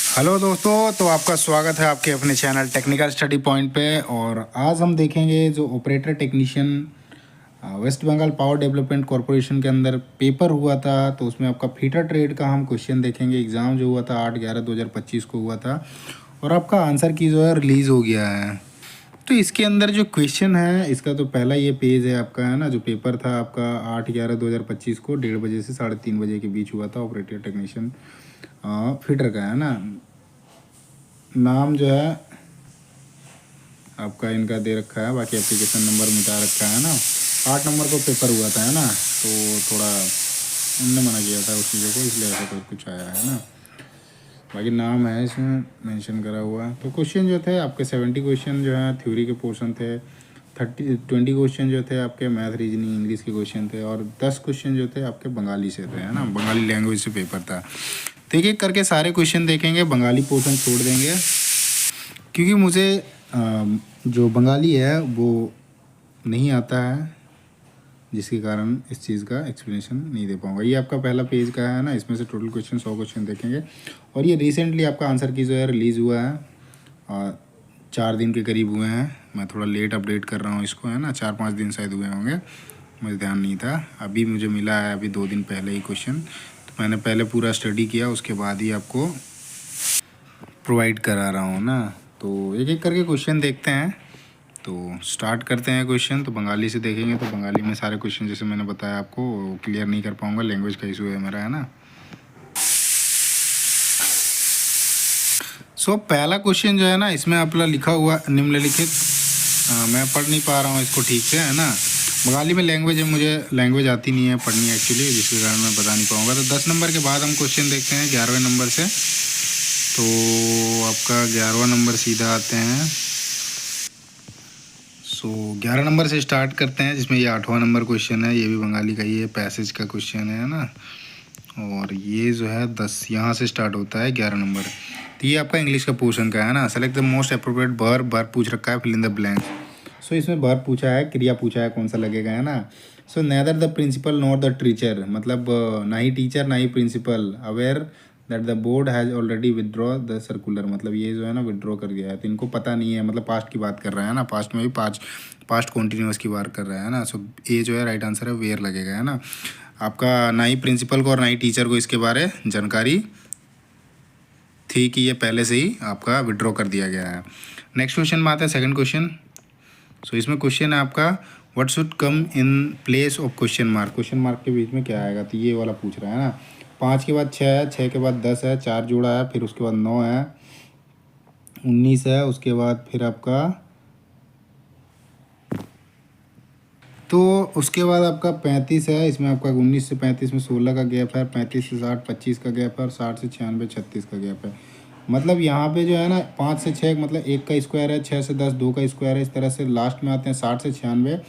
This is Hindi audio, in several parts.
हेलो दोस्तों, तो आपका स्वागत है आपके अपने चैनल टेक्निकल स्टडी पॉइंट पे। और आज हम देखेंगे जो operator technician West Bengal power development corporation के अंदर पेपर हुआ था, तो उसमें आपका फीटर ट्रेड का हम क्वेश्चन देखेंगे। एग्ज़ाम जो हुआ था 8/11/2025 को हुआ था और आपका आंसर की जो है रिलीज़ हो गया है। तो इसके अंदर जो क्वेश्चन है इसका तो पहला ये पेज है आपका, है ना। जो पेपर था आपका 8/11/2025 को 1:30 बजे से 3:30 बजे के बीच हुआ था। ऑपरेटर टेक्नीशियन फीटर का, है ना। नाम जो है आपका इनका दे रखा है, बाकी एप्लीकेशन नंबर मिटा रखा है ना। 8 नंबर को पेपर हुआ था, है ना। तो थोड़ा उनने मना किया था उस चीज़ों को, इसलिए ऐसा कुछ आया है ना। बाकी नाम है इसमें मेंशन करा हुआ है। तो क्वेश्चन जो थे आपके 70 क्वेश्चन जो है थ्योरी के पोर्शन थे। 20 क्वेश्चन जो थे आपके मैथ रीजनिंग इंग्लिश के क्वेश्चन थे और 10 क्वेश्चन जो थे आपके बंगाली से थे, है ना। बंगाली लैंग्वेज से पेपर था। तो एक एक करके सारे क्वेश्चन देखेंगे, बंगाली पोर्शन छोड़ देंगे क्योंकि मुझे जो बंगाली है वो नहीं आता है, जिसके कारण इस चीज़ का एक्सप्लेनेशन नहीं दे पाऊँगा। ये आपका पहला पेज का है ना। इसमें से टोटल क्वेश्चन 100 क्वेश्चन देखेंगे और ये रिसेंटली आपका आंसर की जो है रिलीज़ हुआ है और 4 दिन के करीब हुए हैं। मैं थोड़ा लेट अपडेट कर रहा हूँ इसको, है ना। 4-5 दिन शायद हुए होंगे, मुझे ध्यान नहीं था। अभी मुझे मिला है अभी 2 दिन पहले ही क्वेश्चन, तो मैंने पहले पूरा स्टडी किया, उसके बाद ही आपको प्रोवाइड करा रहा हूँ ना। तो एक एक करके क्वेश्चन देखते हैं। तो स्टार्ट करते हैं क्वेश्चन। तो बंगाली से देखेंगे, तो बंगाली में सारे क्वेश्चन जैसे मैंने बताया आपको क्लियर नहीं कर पाऊँगा, लैंग्वेज का इशू है मेरा, है ना। पहला क्वेश्चन जो है ना, इसमें अपना लिखा हुआ निम्नलिखित, मैं पढ़ नहीं पा रहा हूँ इसको ठीक से, है ना। बंगाली में लैंग्वेज है, मुझे लैंग्वेज आती नहीं है पढ़नी एक्चुअली, जिसके कारण मैं बता नहीं पाऊँगा। तो 10 नंबर के बाद हम क्वेश्चन देखते हैं 11वें नंबर से। तो आपका 11वां नंबर सीधा आते हैं। 11 नंबर से स्टार्ट करते हैं, जिसमें ये 8वां नंबर क्वेश्चन है। ये भी बंगाली का ही है, पैसेज का क्वेश्चन है ना। और ये जो है 10 यहाँ से स्टार्ट होता है 11 नंबर। तो ये आपका इंग्लिश का पोर्शन का है ना। Select the most appropriate verb, verb पूछ रखा है, फिल इन द ब्लैंक्स। इसमें वर्ब पूछा है, क्रिया पूछा है, कौन सा लगेगा, है ना। Neither the principal nor the teacher, मतलब ना ही टीचर ना ही principal aware that the board has already withdraw the circular, मतलब ये जो है ना विदड्रॉ कर दिया है। तो इनको पता नहीं है, मतलब पास्ट की बात कर रहा है ना। पास्ट में भी पास्ट कॉन्टीन्यूस की बात कर रहा है ना। ये जो है राइट आंसर है, वेयर लगेगा, है ना। आपका ना ही प्रिंसिपल को और ना ही टीचर को इसके बारे जानकारी थी कि ये पहले से ही आपका विड्रॉ कर दिया गया है। नेक्स्ट क्वेश्चन में आता है सेकंड क्वेश्चन। इसमें क्वेश्चन है आपका what should come in place of question mark. Question mark के बीच में क्या आएगा, तो ये वाला पूछ रहा है ना। 5 के बाद 6 है, 6 के बाद 10 है, 4 जोड़ा है, फिर उसके बाद 9 है, 19 है, उसके बाद फिर आपका तो उसके बाद आपका 35 है। इसमें आपका 19 से 35 में 16 का गैप है, 35 से 60 25 का गैप है और 60 से 96 36 का गैप है। मतलब यहाँ पे जो है ना 5 से 6 मतलब 1 का स्क्वायर है, 6 से 10 2 का स्क्वायर है। इस तरह से लास्ट में आते हैं 60 से 96,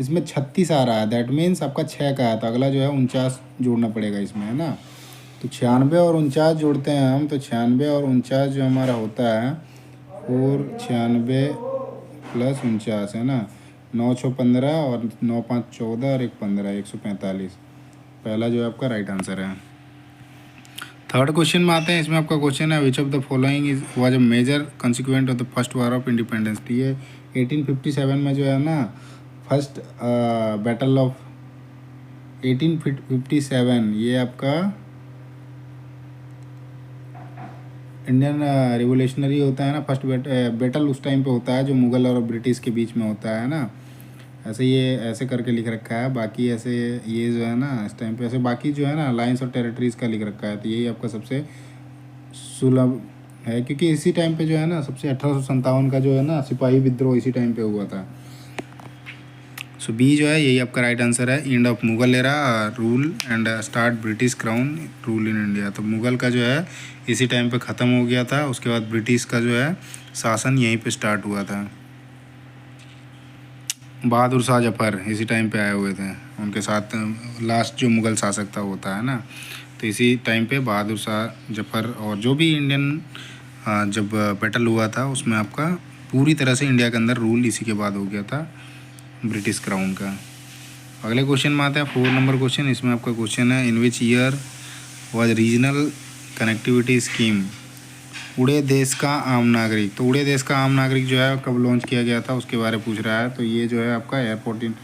इसमें 36 आ रहा है, दैट मीन्स आपका 6 का है। तो अगला जो है 49 जोड़ना पड़ेगा इसमें, है ना। तो 96 और 49 जोड़ते हैं हम, तो 96 और 49 जो हमारा होता है 496 प्लस 49, है ना। 9 6 15 और 9 5 14 और 1 15, 145। पहला जो है आपका राइट आंसर है। थर्ड क्वेश्चन में आते हैं। इसमें आपका क्वेश्चन है which of the following is was a major consequent of the first war of independence. ये 1857 में जो है ना फर्स्ट बैटल ऑफ 1857, ये आपका इंडियन रिवोल्यूशनरी होता है ना। फर्स्ट बैटल उस टाइम पे होता है जो मुगल और ब्रिटिश के बीच में होता है ना। ऐसे ये ऐसे करके लिख रखा है। बाकी ऐसे ये जो है ना इस टाइम पे ऐसे, बाकी जो है ना अलायंस और टेरिटरीज़ का लिख रखा है। तो यही आपका सबसे सुलभ है, क्योंकि इसी टाइम पे जो है ना सबसे 1857 का जो है ना सिपाही विद्रोह इसी टाइम पे हुआ था। बी जो है यही आपका राइट आंसर है। End of Mughal era rule and start British crown rule in India. तो मुगल का जो है इसी टाइम पे ख़त्म हो गया था, उसके बाद ब्रिटिश का जो है शासन यहीं पे स्टार्ट हुआ था। बहादुर शाह जफ़र इसी टाइम पे आए हुए थे, उनके साथ लास्ट जो मुग़ल शासक था होता है ना। तो इसी टाइम पे बहादुर शाह जफ़र और जो भी इंडियन जब बैटल हुआ था उसमें आपका पूरी तरह से इंडिया के अंदर रूल इसी के बाद हो गया था ब्रिटिश क्राउन का। अगले क्वेश्चन में आता है 4 नंबर क्वेश्चन। इसमें आपका क्वेश्चन है in which year was regional connectivity scheme उड़े देश का आम नागरिक, तो उड़े देश का आम नागरिक जो है कब लॉन्च किया गया था उसके बारे में पूछ रहा है। तो ये जो है आपका airport in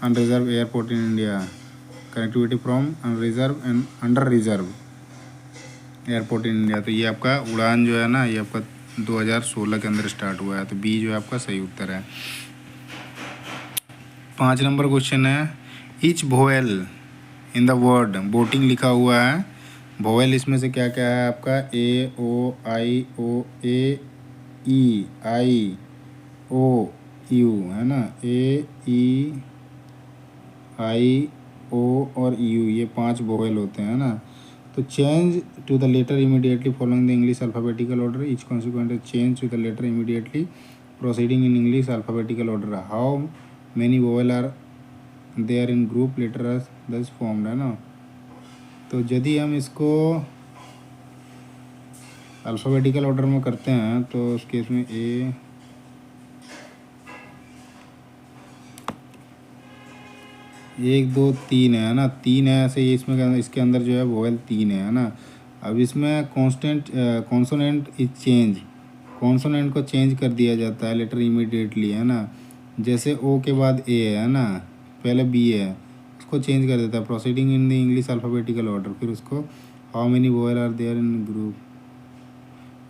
unreserved airport in India, connectivity from unreserved and under reserved airport in India. तो ये आपका उड़ान जो है ना ये आपका 2016 के अंदर स्टार्ट हुआ है। तो बी जो है आपका सही उत्तर है। 5 नंबर क्वेश्चन है, each vowel in the word boating लिखा हुआ है। वोवेल इसमें से क्या क्या है आपका, ए ओ आई ओ ए ई आई ओ यू है ना, ए ई आई ओ और यू, ये 5 वोवेल होते हैं ना। तो change to the letter immediately following the English alphabetical order, each consequent change to the letter immediately proceeding in English alphabetical order, how many vowel are there in group letter thus formed है ना। तो यदि हम इसको अल्फ़ाबेटिकल ऑर्डर में करते हैं तो उस केस में ए 1 2 3 है ना, 3 है ऐसे ही इसमें, इसके अंदर जो है वोवेल 3 है ना। अब इसमें constant consonant is change, consonant को चेंज कर दिया जाता है लेटर इमीडिएटली है ना। जैसे ओ के बाद ए है ना, पहले बी है, उसको चेंज कर देता है proceeding in the English alphabetical order. फिर उसको how many vowel are there in group,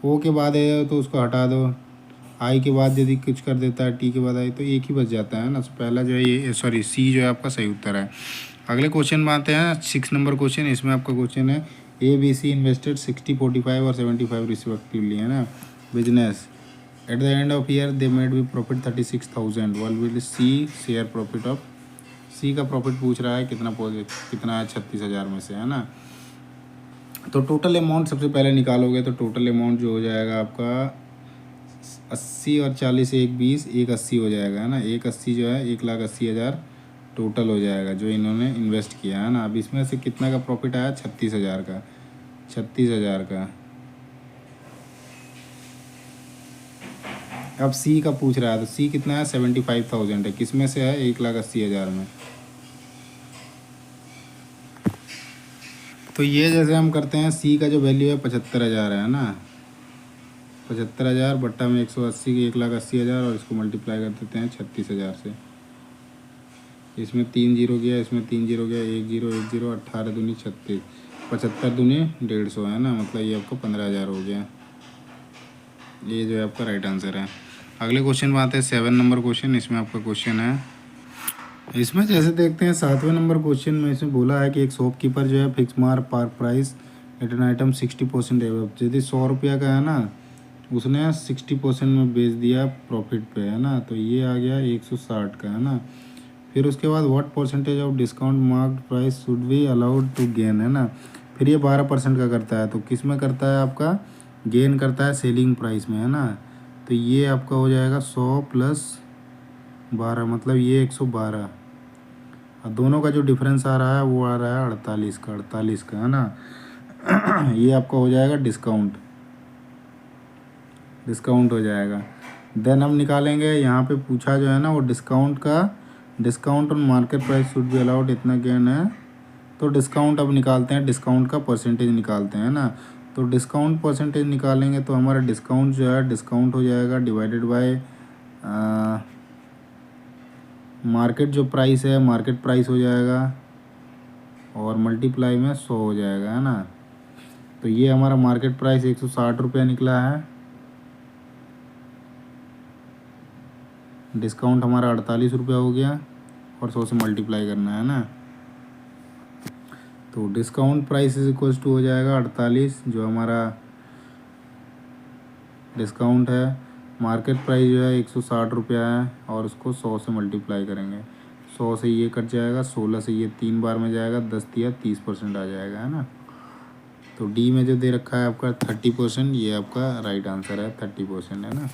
O के बाद है तो उसको हटा दो, आई के बाद यदि कुछ कर देता है, टी के बाद आई, तो एक ही बच जाता है ना। तो पहला जो है ये सॉरी सी जो है आपका सही उत्तर है। अगले क्वेश्चन में आते हैं 6 नंबर क्वेश्चन। इसमें आपका क्वेश्चन है, ए बी सी इन्वेस्टेड 60 45 और 75 रिस्पेक्टिवली है ना business, at the end of year they made भी profit 36,000, what will C share profit of, C का प्रॉफिट पूछ रहा है कितना है 36,000 में से है ना। तो टोटल अमाउंट सबसे पहले निकालोगे तो टोटल अमाउंट जो हो जाएगा आपका 80 और 40 एक 20 एक 80 हो जाएगा है ना। एक 80 जो है 1,80,000 टोटल हो जाएगा जो इन्होंने इन्वेस्ट किया है ना। अब इसमें से कितना का प्रॉफिट आया, 36,000 का, 36,000 का। अब सी का पूछ रहा है तो सी कितना है 75,000 है, किस में से है 1,80,000 में। तो ये जैसे हम करते हैं, सी का जो वैल्यू है 75,000 है ना, 75,000 बट्टा में 180 की 1,80,000 और इसको मल्टीप्लाई कर देते हैं 36,000 से। इसमें 3 जीरो गया, इसमें 3 जीरो गया, 1 जीरो 1 जीरो, 18 दूनी 36, 75 दूनी 150 है ना, मतलब ये आपका 15,000 हो गया। ये जो है आपका राइट आंसर है। अगले क्वेश्चन में आते हैं 7 नंबर क्वेश्चन। इसमें आपका क्वेश्चन है, इसमें जैसे देखते हैं 7वें नंबर क्वेश्चन में इसमें बोला है कि एक शॉपकीपर जो है fix mark park price at an item 60% एवं, यदि 100 रुपया का है ना उसने 60% में बेच दिया प्रॉफिट पे है ना, तो ये आ गया 160 का है ना। फिर उसके बाद what percentage of discount mark price should be allowed to gain है ना। फिर ये 12% का करता है, तो किस में करता है आपका, गेन करता है सेलिंग प्राइस में है ना। तो ये आपका हो जाएगा 100 प्लस 12 मतलब ये 112, और दोनों का जो डिफरेंस आ रहा है वो आ रहा है 48 का है ना। ये आपका हो जाएगा डिस्काउंट हो जाएगा। देन हम निकालेंगे, यहाँ पे पूछा जो है ना वो discount on market price should be allowed, इतना गेन है। तो डिस्काउंट अब निकालते हैं, डिस्काउंट का परसेंटेज निकालते हैं ना। तो डिस्काउंट परसेंटेज निकालेंगे तो हमारा डिस्काउंट जो है डिस्काउंट हो जाएगा डिवाइडेड बाय मार्केट जो प्राइस है, मार्केट प्राइस हो जाएगा और मल्टीप्लाई में 100 हो जाएगा है ना। तो ये हमारा मार्केट प्राइस 160 रुपया निकला है, डिस्काउंट हमारा 48 रुपया हो गया और 100 से मल्टीप्लाई करना है ना। तो discount price is equals to हो जाएगा 48 जो हमारा डिस्काउंट है, मार्केट प्राइस जो है 160 रुपया है और उसको 100 से मल्टीप्लाई करेंगे। 100 से ये कट जाएगा, 16 से ये 3 बार में जाएगा, 10 दिया 30% आ जाएगा है ना। तो डी में जो दे रखा है आपका 30%, ये आपका राइट आंसर है 30% है ना।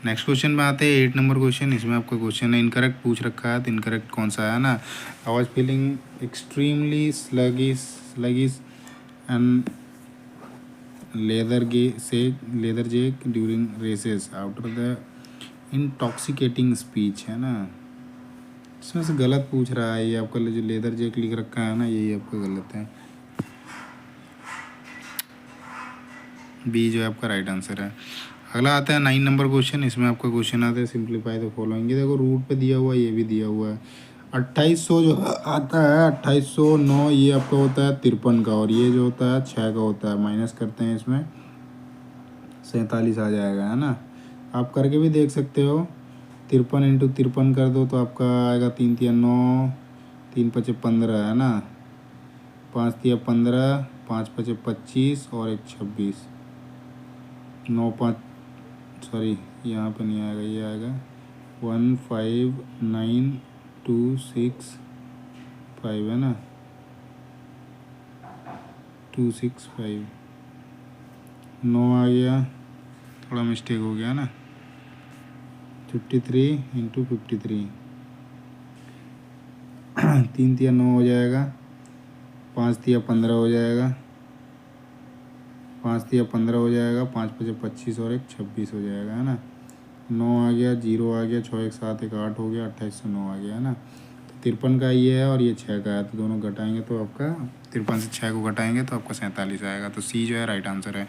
नेक्स्ट क्वेश्चन में आते हैं 8 नंबर क्वेश्चन। इसमें आपका क्वेश्चन है इनकरेक्ट पूछ रखा है, तो इनकरेक्ट कौन सा है ना। I was feeling extremely sluggish and lethargic during recess after the intoxicating speech है ना। इसमें से गलत पूछ रहा है, ये आपका जो लेदर जेक लिख रखा है ना यही आपका गलत है। बी जो है आपका राइट आंसर है। अगला आता है 9 नंबर क्वेश्चन। इसमें आपका क्वेश्चन आता है सिंप्लीफाई द फॉलोइंग। ये देखो रूट पे दिया हुआ है, ये भी दिया हुआ है। 2800 जो आता है 2809 ये आपका होता है 53 का, और ये जो होता है 6 का होता है। माइनस करते हैं इसमें 47 आ जाएगा, है ना। आप करके भी देख सकते हो। 53 इंटू 53 कर दो तो आपका आएगा 3 तिया 9, 3 पचे 15, है ना। 5 तिया 15, 5 पचे 25 और 1 26। 9 5 सॉरी यहाँ पे नहीं आएगा, ये आएगा 159,265, है ना। 265 9 आ गया, थोड़ा मिस्टेक हो गया ना। 53 इंटू 53 3 तिया 9 हो जाएगा, 5 तिया 15 हो जाएगा, 5 तिया 15 हो जाएगा, 5 पचे 25 और 1 26 हो जाएगा, है ना। 9 आ गया, 0 आ गया, 6 1 7 1 8 हो गया, 2809 आ गया, है ना। तो 53 का ये है और ये 6 का है, तो दोनों घटाएंगे तो आपका 53 से 6 को घटाएंगे तो आपका 47 आएगा। तो सी जो है राइट आंसर है।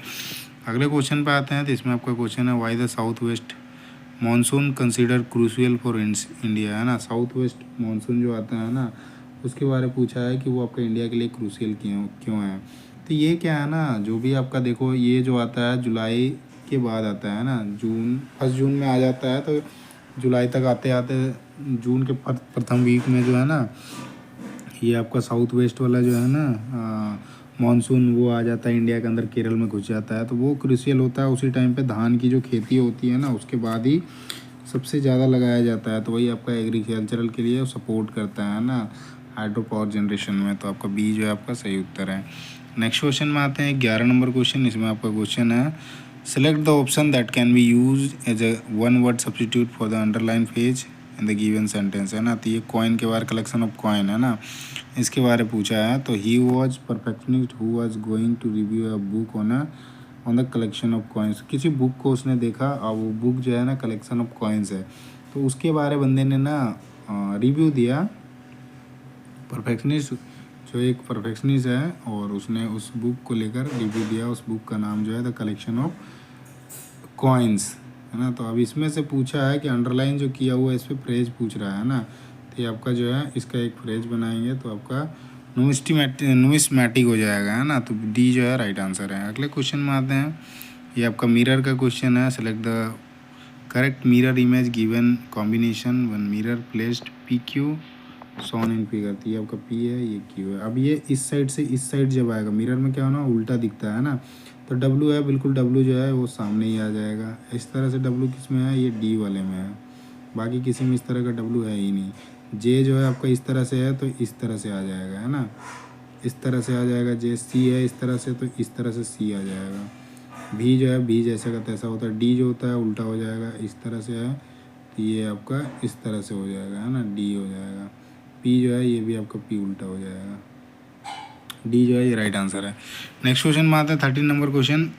अगले क्वेश्चन पे आते हैं। तो इसमें आपका क्वेश्चन है why the south west monsoon consider crucial for India, है ना। साउथ वेस्ट मानसून जो आता है ना, उसके बारे में पूछा है कि वो आपका इंडिया के लिए क्रूशियल क्यों क्यों है। तो ये क्या है ना, जो भी आपका देखो ये जो आता है जुलाई के बाद आता है ना, जून 1 जून में आ जाता है, तो जुलाई तक आते आते जून के प्रथम वीक में जो है ना, ये आपका साउथ वेस्ट वाला जो है ना मानसून वो आ जाता है इंडिया के अंदर, केरल में घुस जाता है। तो वो क्रूशियल होता है उसी टाइम पे। धान की जो खेती होती है ना, उसके बाद ही सबसे ज़्यादा लगाया जाता है। तो वही आपका एग्रीकल्चरल के लिए सपोर्ट करता है ना, हाइड्रो पावर जनरेशन में। तो आपका बी जो है आपका सही उत्तर है। नेक्स्ट क्वेश्चन में आते हैं 11 नंबर क्वेश्चन। इसमें आपका क्वेश्चन है select the option that can be use as a one word substitute for the underline phrase in the given sentence, है ना। तो ये कॉइन के बारे कलेक्शन ऑफ कॉइन, है ना, इसके बारे पूछा है। तो he was perfectionist who was going to review a book on the collection of coins. किसी बुक को उसने देखा और वो बुक जो है ना कलेक्शन ऑफ कॉइन्स है, तो उसके बारे बंदे ने ना रिव्यू दिया। परफेक्शनिस्ट जो एक परफेक्शनिस्ट है और उसने उस बुक को लेकर रिव्यू दिया। उस बुक का नाम जो है द कलेक्शन ऑफ कॉइन्स, है ना। तो अब इसमें से पूछा है कि अंडरलाइन जो किया हुआ है इस पर फ्रेज पूछ रहा है ना। तो ये आपका जो है इसका एक फ्रेज बनाएंगे तो आपका नुमिस्मैटिक हो जाएगा, है ना। तो डी जो है राइट आंसर है। अगले क्वेश्चन में आते हैं। ये आपका मिरर का क्वेश्चन है। Select the correct mirror image given combination one mirror placed P Q shown in figure. तो ये आपका पी है, ये क्यू है। अब ये इस साइड से इस साइड जब आएगा मिरर में क्या होना, उल्टा दिखता है ना। तो डब्लू है, बिल्कुल डब्लू जो है वो सामने ही आ जाएगा। इस तरह से डब्लू किस में है, ये डी वाले में है। बाकी किसी में इस तरह का डब्लू है ही नहीं। जे जो है आपका इस तरह से है तो इस तरह से आ जाएगा, है ना। इस तरह से आ जाएगा। जे सी है इस तरह से तो इस तरह से सी आ जाएगा। भी जो है भी जैसा का तैसा होता है। डी जो होता है उल्टा हो जाएगा, इस तरह से है तो ये आपका इस तरह से हो जाएगा, है ना, डी हो जाएगा। पी जो है ये भी आपका पी उल्टा हो जाएगा। डी जो है ये राइट आंसर है। नेक्स्ट क्वेश्चन में आता है 13 नंबर क्वेश्चन।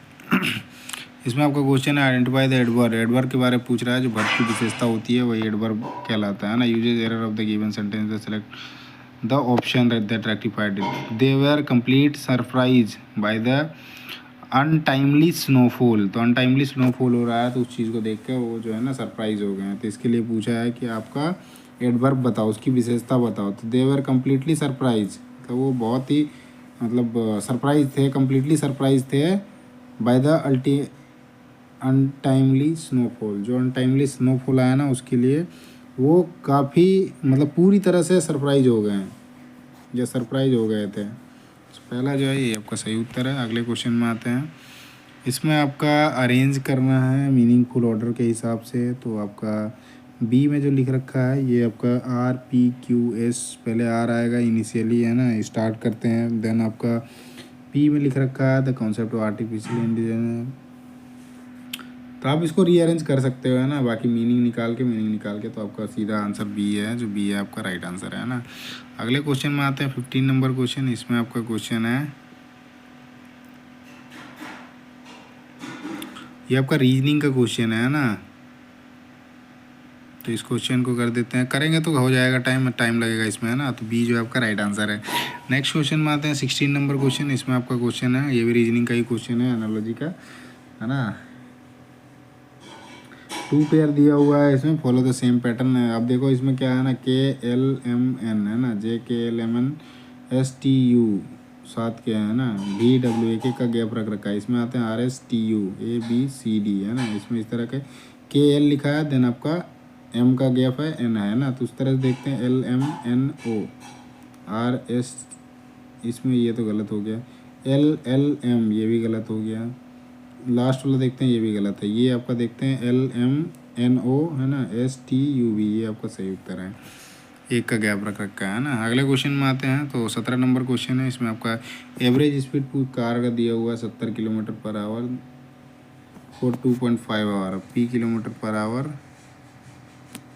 इसमें आपका क्वेश्चन है आइडेंटिफाई द एडवर्ब। एडवर्ब के बारे में पूछ रहा है। जो वर्ब की विशेषता होती है वही एडवर्ब कहलाता है ना। Usage error of the given sentence select the option that rectified it. They were complete surprise by the untimely snowfall. तो अनटाइमली स्नोफॉल हो रहा है तो उस चीज़ को देख कर वो जो है ना सरप्राइज हो गए हैं। तो इसके लिए पूछा है कि आपका एडवर्ब बताओ, उसकी विशेषता बताओ। तो दे वर कम्प्लीटली सरप्राइज, तो वो बहुत ही मतलब सरप्राइज थे, कम्प्लीटली सरप्राइज थे बाय द अनटाइमली स्नोफॉल। जो अनटाइमली स्नोफॉल आया ना उसके लिए वो काफ़ी मतलब पूरी तरह से सरप्राइज हो गए हैं, जो सरप्राइज हो गए थे। तो पहला जो है ये आपका सही उत्तर है। अगले क्वेश्चन में आते हैं। इसमें आपका अरेंज करना है मीनिंगफुल ऑर्डर के हिसाब से। तो आपका बी में जो लिख रखा है ये आपका आर पी क्यू एस, पहले आर आएगा इनिशियली, है ना, स्टार्ट करते हैं। देन आपका पी में लिख रखा है the concept of artificial intelligence. तो आप इसको रीअरेंज कर सकते हो, है ना, बाकी मीनिंग निकाल के तो आपका सीधा आंसर बी है। जो बी है आपका राइट आंसर है ना। अगले क्वेश्चन में आते हैं 15 नंबर क्वेश्चन। इसमें आपका क्वेश्चन है ये आपका रीजनिंग का क्वेश्चन है ना। तो इस क्वेश्चन को कर देते हैं, करेंगे तो हो जाएगा, टाइम लगेगा इसमें, है ना। तो बी जो आपका राइट आंसर है। नेक्स्ट क्वेश्चन में आते हैं 16 नंबर क्वेश्चन। इसमें आपका क्वेश्चन है, ये भी रीजनिंग का ही क्वेश्चन है, एनालॉजी का, है ना। 2 पेयर दिया हुआ है, इसमें फॉलो द सेम पैटर्न है। अब देखो इसमें क्या है ना, KLMN है ना, JKLMN STU 7 के है ना, VW एक का गैप रख रखा है। इसमें आते हैं RSTU ABCD है ना, इसमें इस तरह के KL लिखा है, देन आपका M का गैप है, N है ना। तो उस तरह से देखते हैं LMNO RS, इसमें ये तो गलत हो गया, LLM ये भी गलत हो गया, लास्ट वाला देखते हैं ये भी गलत है। ये आपका देखते हैं LMNO है ना, STUV ये आपका सही उत्तर है, एक का गैप रख रखा है ना। अगले क्वेश्चन में आते हैं, तो 17 नंबर क्वेश्चन है। इसमें आपका एवरेज स्पीड कार का दिया हुआ है 70 किलोमीटर पर आवर और 2.5 hour P kilometre per hour.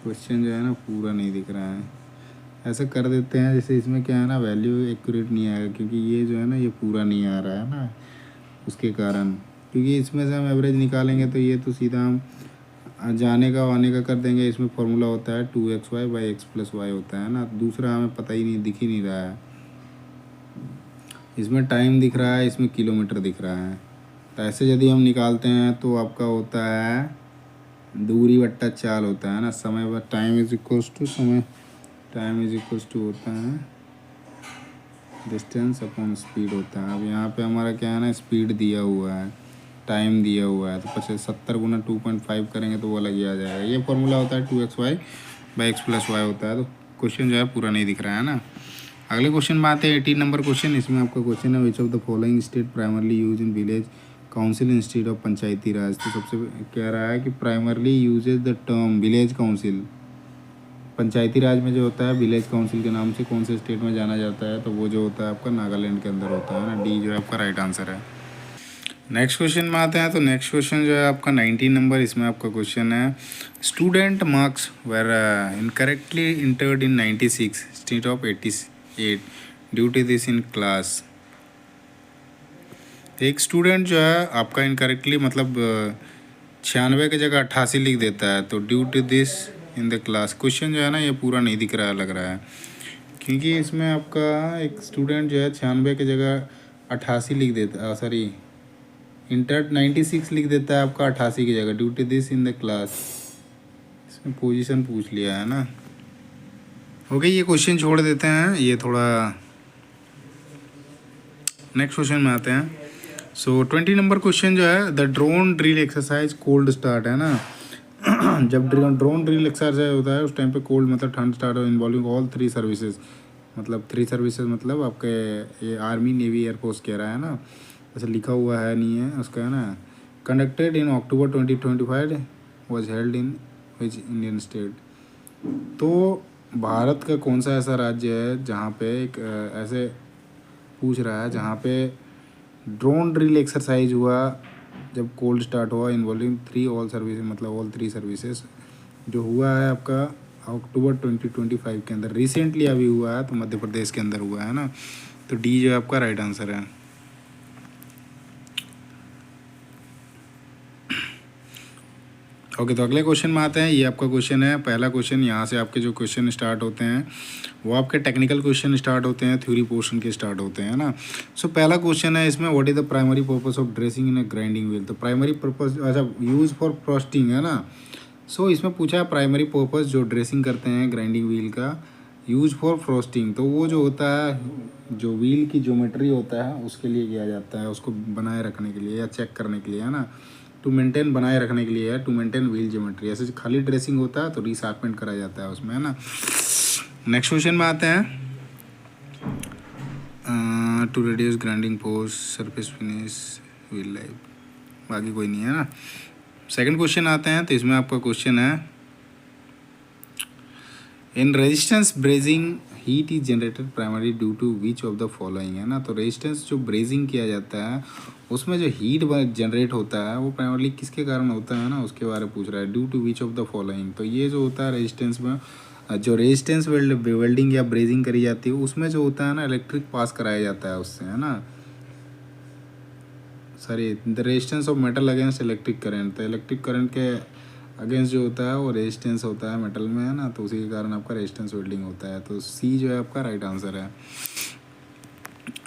Question जो है ना पूरा नहीं दिख रहा है, ऐसा कर देते हैं जैसे इसमें क्या है ना, वैल्यू एक्यूरेट नहीं आएगा, क्योंकि ये जो है ना ये पूरा नहीं आ रहा है ना, उसके कारण। क्योंकि इसमें से हम एवरेज निकालेंगे तो ये तो सीधा हम जाने का आने का कर देंगे। इसमें फॉर्मूला होता है 2xy/x+y होता है ना, दूसरा हमें पता ही नहीं, दिख ही नहीं रहा है। इसमें टाइम दिख रहा है, इसमें किलोमीटर दिख रहा है। तो ऐसे यदि हम निकालते हैं तो आपका होता है दूरी बट्टा चाल होता है ना, समय टाइम इज इक्वल्स टू समय, टाइम इज इक्वल्स टू होता है डिस्टेंस अपॉन स्पीड होता है। अब यहाँ पे हमारा क्या है ना, स्पीड दिया हुआ है, टाइम दिया हुआ है, तो 70 गुना 2.5 करेंगे तो वो अलग ही आ जाएगा। ये फॉर्मूला होता है 2xy/x+y होता है। तो क्वेश्चन जो है पूरा नहीं दिख रहा है ना। अगले क्वेश्चन में आते हैं 18 नंबर क्वेश्चन। इसमें आपका क्वेश्चन है, which of the following state primarily use in village council institute of Panchayati Raj. तो सबसे कह रहा है कि primarily uses the term village council, Panchayati Raj में जो होता है विलेज काउंसिल के नाम से कौन से स्टेट में जाना जाता है, तो वो जो होता है आपका नागालैंड के अंदर होता है ना, डी जो है आपका राइट आंसर है। नेक्स्ट क्वेश्चन में आते हैं, तो नेक्स्ट क्वेश्चन जो है आपका 19 नंबर। इसमें आपका क्वेश्चन है, student marks were incorrectly entered in 96 state of 88 due to this in class. एक स्टूडेंट जो है आपका इनकरेक्टली मतलब 96 की जगह 88 लिख देता है, तो due to this in the class. Question जो है ना ये पूरा नहीं दिख रहा है, लग रहा है, क्योंकि इसमें आपका एक स्टूडेंट जो है 96 की जगह 88 लिख देता, सॉरी इंटर 96 लिख देता है आपका 88 की जगह, due to this in the class. इसमें पोजीशन पूछ लिया है ना। ओके, ये क्वेश्चन छोड़ देते हैं, ये थोड़ा। नेक्स्ट क्वेश्चन में आते हैं। सो 20 नंबर क्वेश्चन जो है, the drone drill exercise cold start है ना। जब ड्रोन ड्रिल एक्सरसाइज होता है उस टाइम पे कोल्ड मतलब ठंड स्टार्ट हो, इन्वॉल्विंग ऑल 3 सर्विसेज, मतलब 3 सर्विसेज मतलब आपके ये आर्मी नेवी एयरफोर्स कह रहा है ना, ऐसा लिखा हुआ है नहीं है उसका, है ना। Conducted in October 2025 was held in which Indian state. तो भारत का कौन सा ऐसा राज्य है जहाँ पे एक ऐसे पूछ रहा है जहाँ पे ड्रोन ड्रिल एक्सरसाइज हुआ जब कोल्ड स्टार्ट हुआ, इन्वॉल्विंग 3 ऑल सर्विसेज, मतलब ऑल 3 सर्विसेज जो हुआ है आपका अक्टूबर 2025 के अंदर, रिसेंटली अभी हुआ है, तो मध्य प्रदेश के अंदर हुआ है ना। तो डी जो आपका राइट आंसर है। ओके, तो अगले क्वेश्चन में आते हैं। ये आपका क्वेश्चन है, पहला क्वेश्चन। यहाँ से आपके जो क्वेश्चन स्टार्ट होते हैं वो आपके टेक्निकल क्वेश्चन स्टार्ट होते हैं, थ्योरी पोर्शन के स्टार्ट होते हैं ना। सो पहला क्वेश्चन है इसमें, what is the primary purpose of dressing in a grinding wheel. तो प्राइमरी पर्पस, अच्छा, यूज फॉर फ्रॉस्टिंग है ना। सो इसमें पूछा है प्राइमरी पर्पस जो ड्रेसिंग करते हैं ग्राइंडिंग व्हील का, यूज फॉर फ्रॉस्टिंग। तो वो जो होता है, जो व्हील की ज्योमेट्री होता है उसके लिए किया जाता है, उसको बनाए रखने के लिए या चेक करने के लिए, है ना। टू मेंटेन, बनाए रखने के लिए है, टू मेंटेन व्हील ज्योमेट्री। ऐसे खाली ड्रेसिंग होता है तो रीशार्पमेंट करा जाता है उसमें, है ना। नेक्स्ट क्वेश्चन में आते हैं, to reduce grinding force, surface finish, wheel life, बाकी कोई नहीं है ना। सेकंड क्वेश्चन आते हैं, तो इसमें आपका क्वेश्चन है, in resistance brazing heat is generated primary due to which of the following, है ना। तो रेजिस्टेंस जो ब्रेजिंग किया जाता है उसमें जो हीट जनरेट होता है वो प्राइमरली किसके कारण होता है ना, उसके बारे में पूछ रहा है, due to which of the following. तो ये जो होता है रेजिस्टेंस में, जो रेजिस्टेंस वेल्डिंग या ब्रेजिंग करी जाती है उसमें जो होता है ना, इलेक्ट्रिक पास कराया जाता है उससे, है ना। Sorry, the resistance of metal against electric current. तो इलेक्ट्रिक करंट के अगेंस्ट जो होता है वो रेजिस्टेंस होता है मेटल में, है ना, तो उसी के कारण आपका रेजिस्टेंस वेल्डिंग होता है। तो सी जो है आपका राइट आंसर है।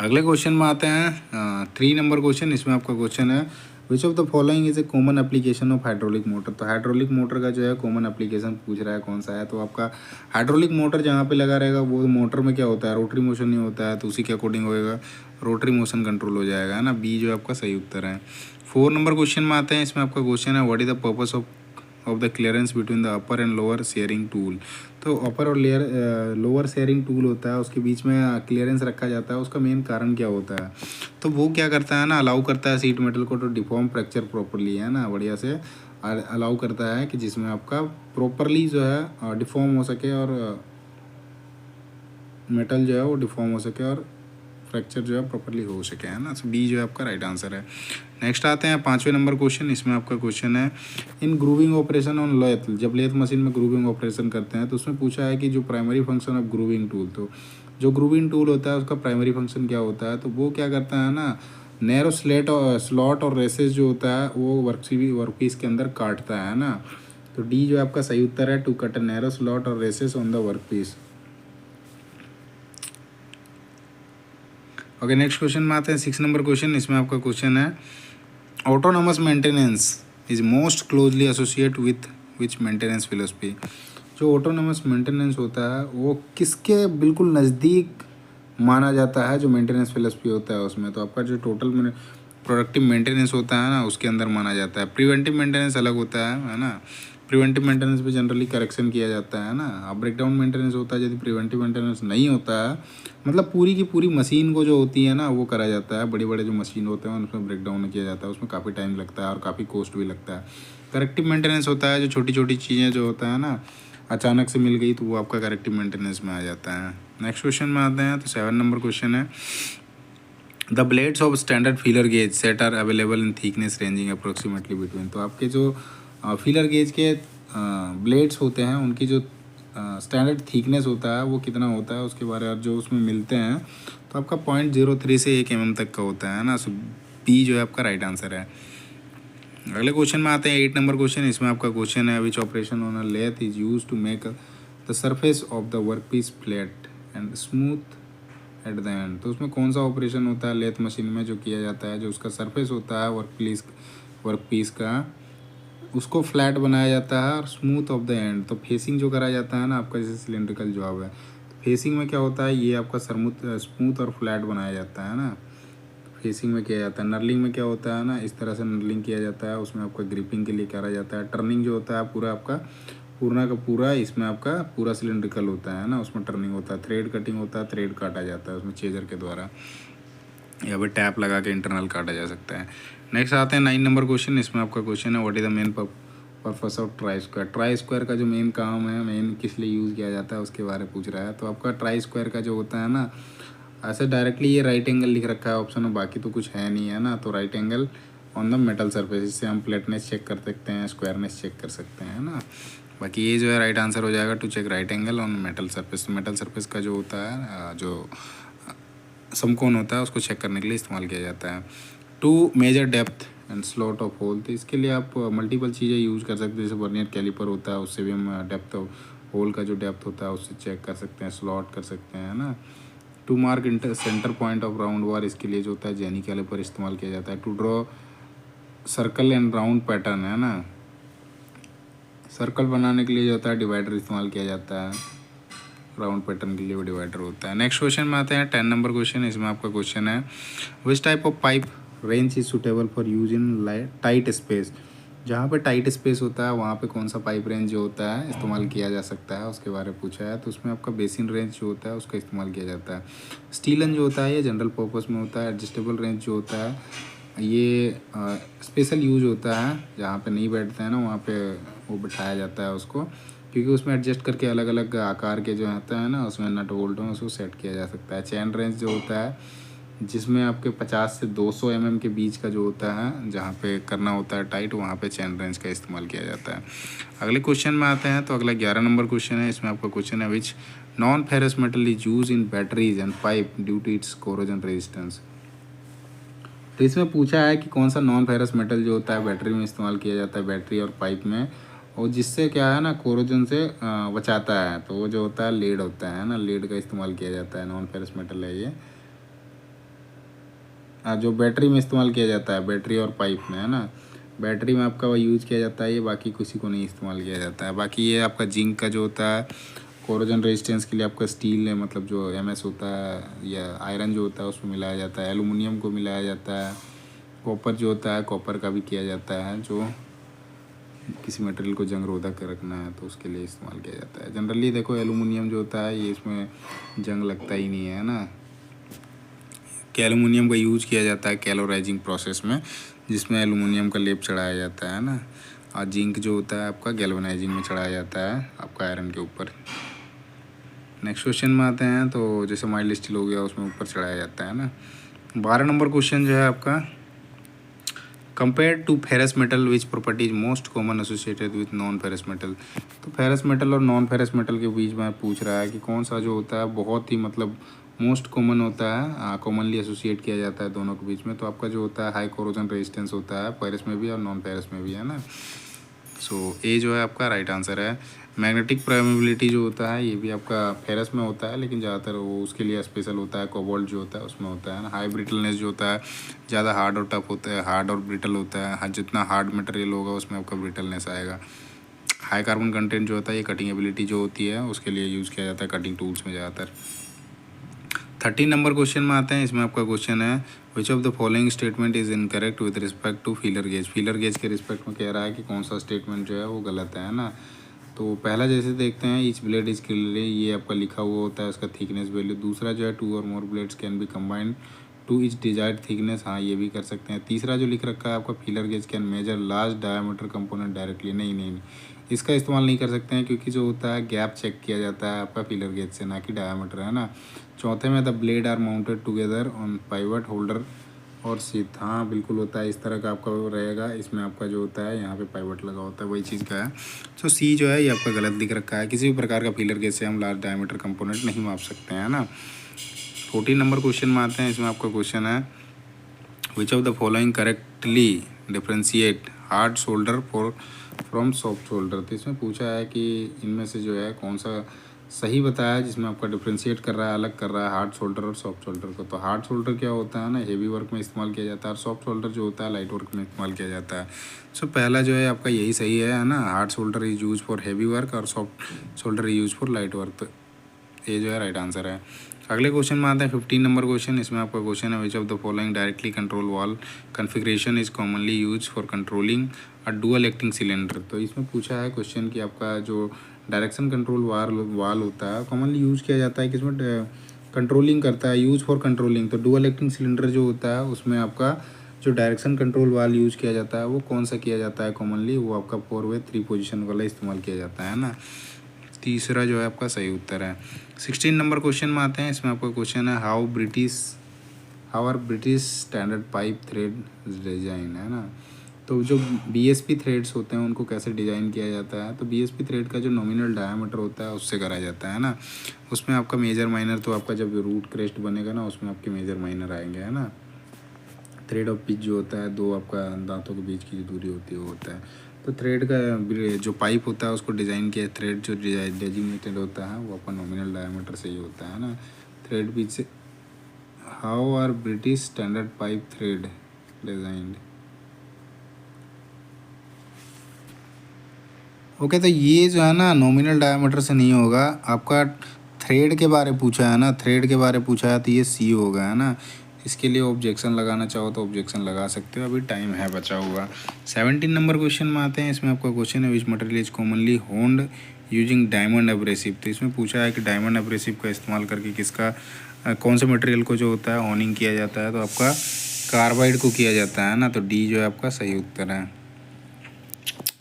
अगले क्वेश्चन में आते हैं 3 नंबर क्वेश्चन। इसमें आपका क्वेश्चन है which of the following is A common application of hydraulic motor. तो हाइड्रोलिक मोटर का जो है कॉमन एप्लीकेशन पूछ रहा है कौन सा है। तो आपका हाइड्रोलिक मोटर जहाँ पे लगा रहेगा वो मोटर में क्या होता है, रोटरी मोशन नहीं होता है, तो उसी के अकॉर्डिंग होएगा रोटरी मोशन कंट्रोल हो जाएगा, है ना। बी जो आपका सही उत्तर है। 4 नंबर क्वेश्चन में आते हैं। इसमें आपका क्वेश्चन है what is the purpose of the clearance between the upper and lower sharing tool. तो अपर और लोअर शेयरिंग टूल होता है, उसके बीच में क्लियरेंस रखा जाता है, उसका मेन कारण क्या होता है। तो वो क्या करता है ना, अलाउ करता है सीट मेटल को टू डिफॉर्म फ्रैक्चर प्रॉपरली, है ना, बढ़िया से अलाउ करता है कि जिसमें आपका प्रॉपरली जो है डिफॉर्म हो सके और मेटल जो है वो डिफॉर्म हो सके और फ्रैक्चर जो है प्रॉपरली हो सके, है ना। सो बी जो है आपका राइट आंसर है। नेक्स्ट आते हैं 5वें नंबर क्वेश्चन। इसमें आपका क्वेश्चन है इन ग्रूविंग ऑपरेशन ऑन लेथ। जब लेथ मशीन में ग्रूविंग ऑपरेशन करते हैं तो उसमें पूछा है कि जो primary function of grooving tool, तो जो ग्रूविंग टूल होता है उसका प्राइमरी फंक्शन क्या होता है। तो वो क्या करता है ना, नैरो स्लॉट और रेसेस जो होता है वो वर्कपीस के अंदर काटता है ना। तो डी जो आपका सही उत्तर है, to cut a narrow slot और recesses on the workpiece. Okay, next question में आते हैं 6 नंबर क्वेश्चन। इसमें आपका क्वेश्चन है autonomous maintenance is most closely associate with which maintenance philosophy. जो ऑटोनोमस मेंटेनेंस होता है वो किसके बिल्कुल नज़दीक माना जाता है, जो मेंटेनेंस फिलोसफी होता है उसमें। तो आपका जो टोटल प्रोडक्टिव मेंटेनेंस होता है ना उसके अंदर माना जाता है। प्रिवेंटिव मेंटेनेंस अलग होता है ना। प्रिवेंटिव मेंटेनेंस पे जनरली करेक्शन किया जाता है ना। अब ब्रेकडाउन मेंटेनेंस होता है, यदि प्रिवेंटिव मेंटेनेंस नहीं होता है, मतलब पूरी की पूरी मशीन को जो होती है ना वो करा जाता है। बड़े बड़े जो मशीन होते हैं उसमें ब्रेकडाउन किया जाता है, उसमें काफ़ी टाइम लगता है और काफ़ी कॉस्ट भी लगता है। करेक्टिव मेंटेनेंस होता है जो छोटी छोटी चीज़ें जो होता है ना अचानक से मिल गई तो वो आपका करेक्टिव मेंटेनेंस में आ जाता है। नेक्स्ट क्वेश्चन में आते हैं। तो 7 नंबर क्वेश्चन है the blades of standard feeler gauge set are available in thickness ranging approximately between. तो आपके जो फीलर गेज के ब्लेड्स होते हैं उनकी जो स्टैंडर्ड थिकनेस होता है वो कितना होता है उसके बारे में जो उसमें मिलते हैं, तो आपका 0.03 से 1 mm तक का होता है ना। सो बी जो है आपका राइट आंसर है। अगले क्वेश्चन में आते हैं 8 नंबर क्वेश्चन। इसमें आपका क्वेश्चन है which operation on a lathe is use to make the surface of the work piece flat and smooth at the end. तो उसमें कौन सा ऑपरेशन होता है लेथ मशीन में जो किया जाता है, जो उसका सरफेस होता है वर्क पीस का उसको फ्लैट बनाया जाता है और स्मूथ ऑफ द एंड। तो फेसिंग जो करा जाता है ना आपका, जैसे सिलेंड्रिकल जॉब है तो फेसिंग में क्या होता है, ये आपका स्मूथ और फ्लैट बनाया जाता है ना। फेसिंग में किया जाता है। नर्लिंग में क्या होता है ना, इस तरह से नर्लिंग किया जाता है, उसमें आपका ग्रिपिंग के लिए करा जाता है। टर्निंग जो होता है पूरा आपका पूरा का पूरा इसमें आपका पूरा सिलेंड्रिकल होता है ना, उसमें टर्निंग होता है। थ्रेड कटिंग होता है, थ्रेड काटा जाता है उसमें चेजर के द्वारा, या फिर टैप लगा के इंटरनल काटा जा सकता है। नेक्स्ट आते हैं 9 नंबर क्वेश्चन। इसमें आपका क्वेश्चन है what is the main purpose of try square. Try square का जो मेन काम है, मेन किस लिए यूज़ किया जाता है उसके बारे में पूछ रहा है। तो आपका ट्राई स्क्वायर का जो होता है ना, ऐसे डायरेक्टली ये राइट एंगल लिख रखा है ऑप्शन में, बाकी तो कुछ है नहीं, है ना। तो right angle on the metal surface, इससे हम फ्लैटनेस चेक कर सकते हैं, स्क्वायरनेस चेक कर सकते हैं, है ना। बाकी ये जो है राइट आंसर हो जाएगा to check right angle on metal surface. Metal surface का जो होता है जो समकोण होता है उसको चेक करने के लिए इस्तेमाल किया जाता है। To measure depth and slot of hole, तो इसके लिए आप मल्टीपल चीज़ें यूज़ कर सकते हैं। जैसे वर्नियर कैलिपर होता है उससे भी हम डेप्थ होल का जो डेप्थ होता है उससे चेक कर सकते हैं, स्लॉट कर सकते हैं, है ना। To mark centre point of round bar, इसके लिए जो होता है जेनी कैलिपर इस्तेमाल किया जाता है। To draw circle and round pattern, है ना, सर्कल बनाने के लिए जो होता है डिवाइडर इस्तेमाल किया जाता है। राउंड पैटर्न के लिए वो डिवाइडर होता है। नेक्स्ट क्वेश्चन में आते हैं 10 नंबर क्वेश्चन। इसमें आपका क्वेश्चन है which type of pipe range is suitable for use in tight space. जहाँ पे टाइट स्पेस होता है वहाँ पे कौन सा पाइप रेंज जो होता है इस्तेमाल किया जा सकता है उसके बारे में पूछा है। तो उसमें आपका बेसिन रेंज जो होता है उसका इस्तेमाल किया जाता है। स्टीलन जो होता है ये जनरल पर्पस में होता है। एडजस्टेबल रेंज जो होता है ये स्पेशल यूज होता है, जहाँ पे नहीं बैठते हैं ना वहाँ पे वो बिठाया जाता है उसको, क्योंकि उसमें एडजस्ट करके अलग अलग आकार के जो होता है ना उसमें नट बोल्ट में उसको सेट किया जा सकता है। चैन रेंज जो होता है जिसमें आपके 50 से 200 mm के बीच का जो होता है जहाँ पे करना होता है टाइट, वहाँ पे चैन रेंज का इस्तेमाल किया जाता है। अगले क्वेश्चन में आते हैं। तो अगला 11 नंबर क्वेश्चन है। इसमें आपका क्वेश्चन है which non ferrous metal is use in batteries and pipe due to its corrosion resistance. तो इसमें पूछा है कि कौन सा नॉन फेरस मेटल जो होता है बैटरी में इस्तेमाल किया जाता है, बैटरी और पाइप में, और जिससे क्या है ना कोरोजन से बचाता है। तो वो जो होता है लीड होता है ना, लीड का इस्तेमाल किया जाता है, नॉन फेरस मेटल है ये। जो बैटरी में इस्तेमाल किया जाता है, बैटरी और पाइप में है ना, बैटरी में आपका वो यूज़ किया जाता है ये, बाकी किसी को नहीं इस्तेमाल किया जाता है। बाकी ये आपका जिंक का जो होता है कोरोजन रेजिस्टेंस के लिए आपका स्टील है, मतलब जो एमएस होता है या आयरन जो होता है उसमें मिलाया जाता है, एलुमिनियम को मिलाया जाता है, कॉपर जो होता है कॉपर का भी किया जाता है, जो किसी मटेरियल को जंग रोधक रखना है तो उसके लिए इस्तेमाल किया जाता है। जनरली देखो एलुमिनियम जो होता है ये इसमें जंग लगता ही नहीं है ना, कि एलुमिनियम का यूज़ किया जाता है कैलोराइजिंग प्रोसेस में, जिसमें एलुमिनियम का लेप चढ़ाया जाता है ना, और जिंक जो होता है आपका गैल्वेनाइजिंग में चढ़ाया जाता है आपका आयरन के ऊपर। नेक्स्ट क्वेश्चन में आते हैं, तो जैसे माइल्ड स्टील हो गया उसमें ऊपर चढ़ाया जाता है ना। 12 नंबर क्वेश्चन जो है आपका, compare to ferrous metal which property is most common associated with non ferrous metal. तो फेरस मेटल और नॉन फेरस मेटल के बीच में पूछ रहा है कि कौन सा जो होता है बहुत ही मतलब मोस्ट कॉमन होता है, कॉमनली एसोसिएट किया जाता है दोनों के बीच में। तो आपका जो होता है हाई कोरोजन रेजिस्टेंस होता है, फेरस में भी और नॉन फेरस में भी है ना। सो ए जो है आपका राइट आंसर है। मैग्नेटिक परमेबिलिटी जो होता है ये भी आपका फेरस में होता है, लेकिन ज़्यादातर वो उसके लिए स्पेशल होता है, कोबाल्ट जो होता है उसमें होता है ना। हाई ब्रिटलनेस जो होता है ज़्यादा हार्ड और टफ होता है, हार्ड और ब्रिटल होता है, जितना हार्ड मटेरियल होगा उसमें आपका ब्रिटलनेस आएगा। हाई कार्बन कंटेंट जो होता है ये कटिंग एबिलिटी जो होती है उसके लिए यूज़ किया जाता है कटिंग टूल्स में ज़्यादातर। 13 नंबर क्वेश्चन में आते हैं, इसमें आपका क्वेश्चन है which of the following statement is incorrect with respect to feeler gauge. Feeler gauge के रिस्पेक्ट में कह रहा है कि कौन सा स्टेटमेंट जो है वो गलत है ना। तो पहला जैसे देखते हैं ईच ब्लेड इज क्लियरली, ये आपका लिखा हुआ होता है उसका थिकनेस वैल्यू। दूसरा जो है 2 और more blades can be combined to each desired thickness, हाँ ये भी कर सकते हैं। तीसरा जो लिख रखा है आपका feeler gauge can measure large diameter component directly, नहीं, इसका इस्तेमाल नहीं कर सकते हैं क्योंकि जो होता है गैप चेक किया जाता है आपका फीलर गेज से, ना कि डायमीटर है ना। चौथे में the blade are mounted together on pivot holder और सीट, हाँ बिल्कुल होता है, इस तरह का आपका रहेगा, इसमें आपका जो होता है यहाँ पे पाइवट लगा होता है, वही चीज़ का है। सो सी जो है ये आपका गलत दिख रखा है, किसी भी प्रकार का फीलर गेज से हम लार्ज डायमीटर कंपोनेंट नहीं माप सकते हैं ना। 14 नंबर क्वेश्चन में आते हैं, इसमें आपका क्वेश्चन है which of the following correctly differentiate hard shoulder from soft shoulder. तो इसमें पूछा है कि इनमें से जो है कौन सा सही बताया है जिसमें आपका डिफ्रेंशिएट कर रहा है, अलग कर रहा है हार्ड शोल्डर और सॉफ्ट शोल्डर को। तो हार्ड शोल्डर क्या होता है ना, हेवी वर्क में इस्तेमाल किया जाता है, और सॉफ्ट शोल्डर जो होता है लाइट वर्क में इस्तेमाल किया जाता है। सो पहला जो है आपका यही सही है ना, hard shoulder is use for heavy work और soft shoulder is use for light work. तो ये जो है राइट आंसर है। अगले क्वेश्चन में आते हैं 15 नंबर क्वेश्चन, इसमें आपका क्वेश्चन है which of the following directly control valve configuration is commonly use for controlling a dual acting cylinder. तो इसमें पूछा है क्वेश्चन कि आपका जो डायरेक्शन कंट्रोल वाल होता है कॉमनली यूज़ किया जाता है किसमें, कंट्रोलिंग करता है, यूज़ फॉर कंट्रोलिंग। तो डुअल एक्टिंग सिलेंडर जो होता है उसमें आपका जो डायरेक्शन कंट्रोल वाल यूज़ किया जाता है वो कौन सा किया जाता है कॉमनली, वो आपका 4 वे 3 पोजिशन वाला इस्तेमाल किया जाता है ना। तीसरा जो है आपका सही उत्तर है। 16 नंबर क्वेश्चन में आते हैं, इसमें आपका क्वेश्चन है how are British standard pipe thread design, है ना। तो जो बीएसपी थ्रेड्स होते हैं उनको कैसे डिज़ाइन किया जाता है, तो बीएसपी थ्रेड का जो नॉमिनल डायमीटर होता है उससे करा जाता है ना। उसमें आपका मेजर माइनर, तो आपका जब रूट क्रेस्ट बनेगा ना उसमें आपके मेजर माइनर आएंगे, है ना। थ्रेड ऑफ पिच जो होता है, दो आपका दांतों के बीच की जो दूरी होती है वो होता है। तो थ्रेड का जो पाइप होता है उसको डिज़ाइन किया, थ्रेड जो डेजिग्नेटेड होता है वो आपका नॉमिनल डायमीटर से ही होता है ना। थ्रेड पिच से how are British standard pipe thread designed. Okay, तो ये जो है ना नॉमिनल डायमीटर से नहीं होगा, आपका थ्रेड के बारे पूछा है ना, थ्रेड के बारे पूछा है तो ये सी होगा, है ना। इसके लिए ऑब्जेक्शन लगाना चाहो तो ऑब्जेक्शन लगा सकते हो, अभी टाइम है बचा हुआ। 17 नंबर क्वेश्चन में आते हैं, इसमें आपका क्वेश्चन है which material is commonly होन्ड using diamond abrasive. तो इसमें पूछा है कि डायमंड एब्रेसिव का इस्तेमाल करके किसका कौन से मटेरियल को जो होता है होनिंग किया जाता है, तो आपका कार्बाइड को किया जाता है ना। तो डी जो है आपका सही उत्तर है।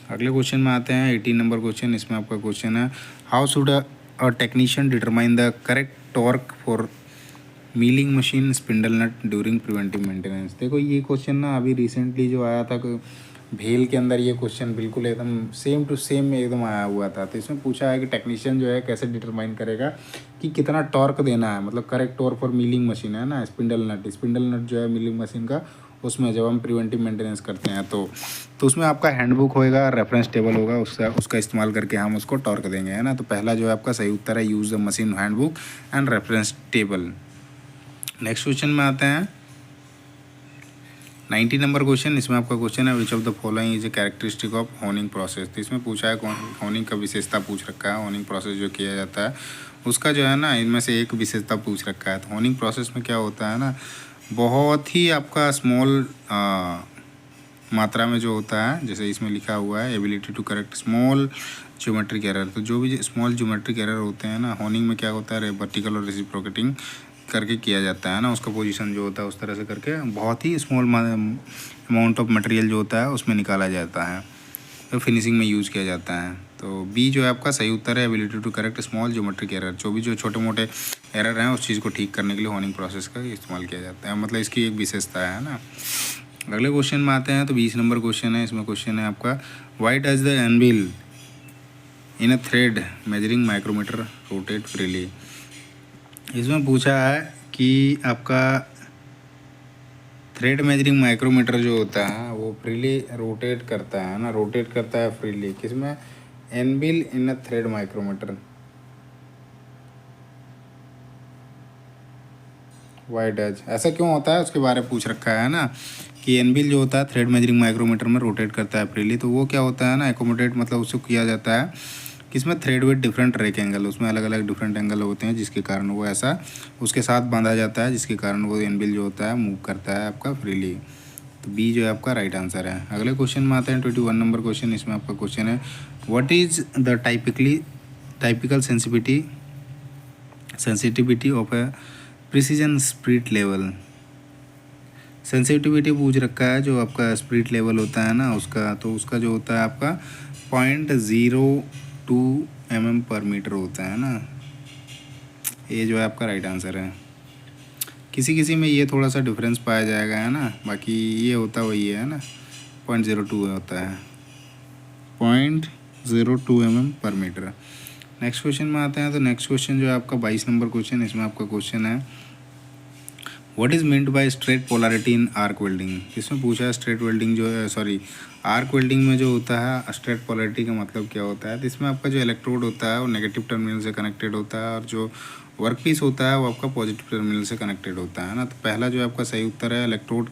अगले क्वेश्चन में आते हैं 18 नंबर क्वेश्चन, इसमें आपका क्वेश्चन है how should a technician determine the correct torque for milling machine spindle nut during preventive maintenance. देखो ये क्वेश्चन ना अभी रिसेंटली जो आया था भेल के अंदर, ये क्वेश्चन बिल्कुल एकदम सेम टू सेम एकदम आया हुआ था। तो इसमें पूछा है कि टेक्नीशियन जो है कैसे डिटरमाइन करेगा कि कितना टॉर्क देना है, मतलब correct torque for milling machine, है ना। स्पिंडल नट जो है मिलिंग मशीन का उसमें जब हम प्रिवेंटिव मेंटेनेंस करते हैं तो उसमें आपका हैंडबुक होएगा, रेफरेंस टेबल होगा, उसका इस्तेमाल करके हम उसको टॉर्क देंगे, है ना। तो पहला जो है आपका सही उत्तर है, use the machine handbook and reference table. Next question में आते हैं 90 नंबर क्वेश्चन। इसमें आपका क्वेश्चन है which of the following is a characteristic of honing process. तो इसमें पूछा है होनिंग का विशेषता पूछ रखा है, होनिंग प्रोसेस जो किया जाता है उसका जो है ना इनमें से एक विशेषता पूछ रखा है। तो होनिंग प्रोसेस में क्या होता है ना, बहुत ही आपका स्मॉल मात्रा में जो होता है, जैसे इसमें लिखा हुआ है ability to correct small geometric error. तो जो भी स्मॉल ज्योमेट्रिक एरर होते हैं ना, होनिंग में क्या होता है, वर्टिकल और रेसिप्रोकेटिंग करके किया जाता है ना, उसका पोजीशन जो होता है उस तरह से करके बहुत ही स्मॉल अमाउंट ऑफ मटेरियल जो होता है उसमें निकाला जाता है, तो फिनिशिंग में यूज़ किया जाता है। तो बी जो है आपका सही उत्तर है, ability to correct small geometric error. जो छोटे मोटे एरर हैं उस चीज़ को ठीक करने के लिए होनिंग प्रोसेस का इस्तेमाल किया जाता है, मतलब इसकी एक विशेषता है ना। अगले क्वेश्चन में आते हैं। तो 20 नंबर क्वेश्चन है। इसमें क्वेश्चन है आपका why does the anvil in a thread measuring micrometer rotate freely. इसमें पूछा है कि आपका थ्रेड मेजरिंग माइक्रोमीटर जो होता है वो फ्रीली रोटेट करता है ना, रोटेट करता है फ्रीली। किसमें, anvil in a thread micrometer. Why does, ऐसा क्यों होता है उसके बारे में पूछ रखा है ना, कि एनविल जो होता है थ्रेड मेजरिंग माइक्रोमीटर में रोटेट करता है फ्रीली। तो वो क्या होता है ना, एकोमोडेट मतलब उससे किया जाता है किसमें, thread with different rake angle, उसमें अलग अलग डिफरेंट एंगल होते हैं जिसके कारण वो ऐसा उसके साथ बांधा जाता है, जिसके कारण वो एनविल जो होता है मूव करता है आपका फ्रीली। तो बी जो है आपका राइट आंसर है। अगले क्वेश्चन में आते हैं 21 नंबर क्वेश्चन। इसमें आपका क्वेश्चन है what is the typical sensitivity of A precision spirit level. Sensitivity पूछ रखा है जो आपका स्पिरिट लेवल होता है ना उसका, तो उसका जो होता है आपका 0.02 mm पर मीटर होता है ना। ये जो है आपका राइट आंसर है। किसी किसी में ये थोड़ा सा डिफरेंस पाया जाएगा, है ना, बाकी ये होता वही है ना, 0.02 होता है, 0.02 mm पर मीटर। नेक्स्ट क्वेश्चन में आते हैं। तो नेक्स्ट क्वेश्चन जो है आपका 22 नंबर क्वेश्चन। इसमें आपका क्वेश्चन है what is meant by straight polarity in arc welding. इसमें पूछा है स्ट्रेट वेल्डिंग जो है, सॉरी आर्क वेल्डिंग में जो होता है स्ट्रेट पोलैरिटी का मतलब क्या होता है। तो इसमें आपका जो इलेक्ट्रोड होता है वो नेगेटिव टर्मिनल से कनेक्टेड होता है और जो वर्क पीस होता है वो आपका पॉजिटिव टर्मिनल से कनेक्टेड होता है ना। तो पहला जो आपका सही उत्तर है, electrode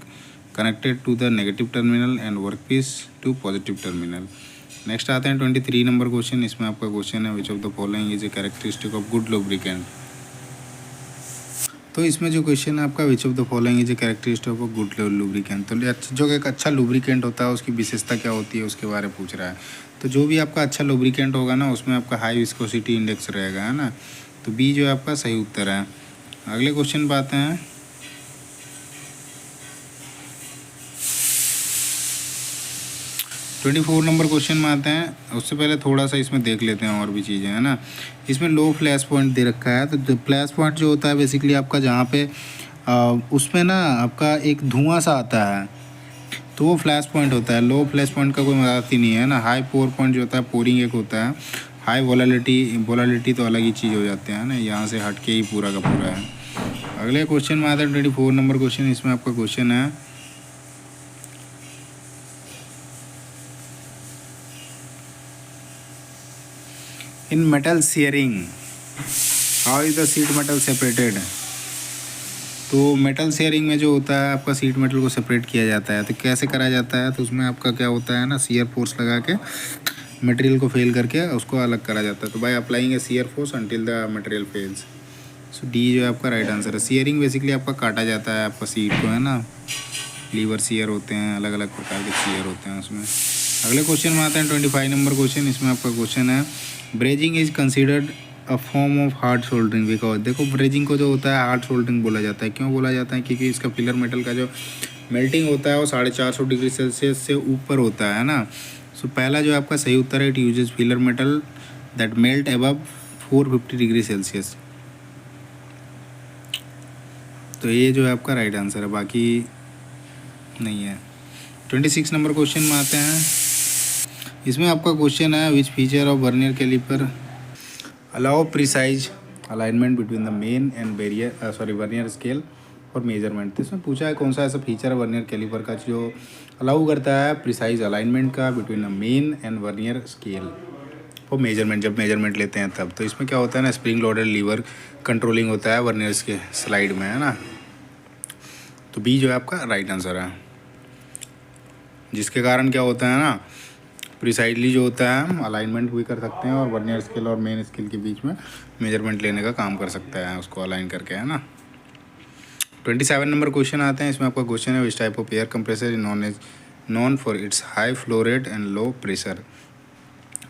connected to the negative terminal and work piece to positive terminal. Next आते हैं 23 नंबर क्वेश्चन। इसमें आपका क्वेश्चन है which of the following is a characteristic of good lubricant. तो इसमें जो क्वेश्चन है आपका which of the following is a characteristic of good lubricant. तो जो एक अच्छा लुब्रिकेंट होता है उसकी विशेषता क्या होती है उसके बारे में पूछ रहा है। तो जो भी आपका अच्छा लुब्रिकेंट होगा ना उसमें आपका हाई विस्कोसिटी इंडेक्स रहेगा, है ना। तो बी जो है आपका सही उत्तर है। अगले क्वेश्चन पे आते हैं। ट्वेंटी 24 नंबर क्वेश्चन में आते हैं। उससे पहले थोड़ा सा इसमें देख लेते हैं और भी चीज़ें, है ना। इसमें लो फ्लैश पॉइंट दे रखा है। तो फ्लैश पॉइंट जो होता है बेसिकली आपका जहाँ पे उसमें ना आपका एक धुआं सा आता है तो वो फ्लैश पॉइंट होता है। लो फ्लैश पॉइंट का कोई मतलब ही नहीं है ना। हाई पोर पॉइंट जो होता है, पोरिंग एक होता है। हाई वोलेटिलिटी तो अलग ही चीज़ हो जाते हैं ना, यहाँ से हट के ही पूरा का पूरा है। अगले क्वेश्चन में आता है 24 नंबर क्वेश्चन। इसमें आपका क्वेश्चन है इन metal sharing how is the seat metal separated. तो मेटल शेयरिंग में जो होता है आपका सीट मेटल को सेपरेट किया जाता है। तो कैसे करा जाता है, तो उसमें आपका क्या होता है ना, शियर फोर्स लगा के मटेरियल को फेल करके उसको अलग करा जाता है। तो by applying A shear force until the material fails. So D जो है आपका राइट आंसर है। शेयरिंग बेसिकली आपका काटा जाता है आपका सीट को, है ना। लीवर शेयर होते हैं, अलग अलग प्रकार के शेयर होते हैं उसमें। अगले क्वेश्चन में आते हैं 25 नंबर क्वेश्चन। इसमें आपका क्वेश्चन है brazing is considered a form of hard soldering because. देखो ब्रेजिंग को जो होता है हार्ड सोल्डरिंग बोला जाता है। क्यों बोला जाता है, क्योंकि इसका फिलर मेटल का जो मेल्टिंग होता है वो 450 डिग्री सेल्सियस से ऊपर होता है ना। सो पहला जो आपका सही उत्तर है, it uses filler metal that melt above 450 degree Celsius. तो ये जो है आपका राइट आंसर है, बाकी नहीं है। 26 नंबर क्वेश्चन में आते हैं। इसमें आपका क्वेश्चन है which feature of vernier caliper allow precise alignment between the main and vernier scale और मेजरमेंट। तो इसमें पूछा है कौन सा ऐसा फीचर है वर्नियर कैलिपर का जो अलाउ करता है प्रिसाइज अलाइनमेंट का between a main and vernier scale for measurement, जब मेजरमेंट लेते हैं तब। तो इसमें क्या होता है ना, स्प्रिंग लोडेड लीवर कंट्रोलिंग होता है वर्नियर्स के स्लाइड में, है ना। तो बी जो है आपका राइट आंसर है, जिसके कारण क्या होता है ना, प्रिसाइडली जो होता है हम अलाइनमेंट भी कर सकते हैं और वर्नियर स्केल और मेन स्केल के बीच में मेजरमेंट लेने का काम कर सकता है उसको अलाइन करके, है ना। 27 नंबर क्वेश्चन आते हैं। इसमें आपका क्वेश्चन है which type of air compressor is non for its high flow rate and low pressure.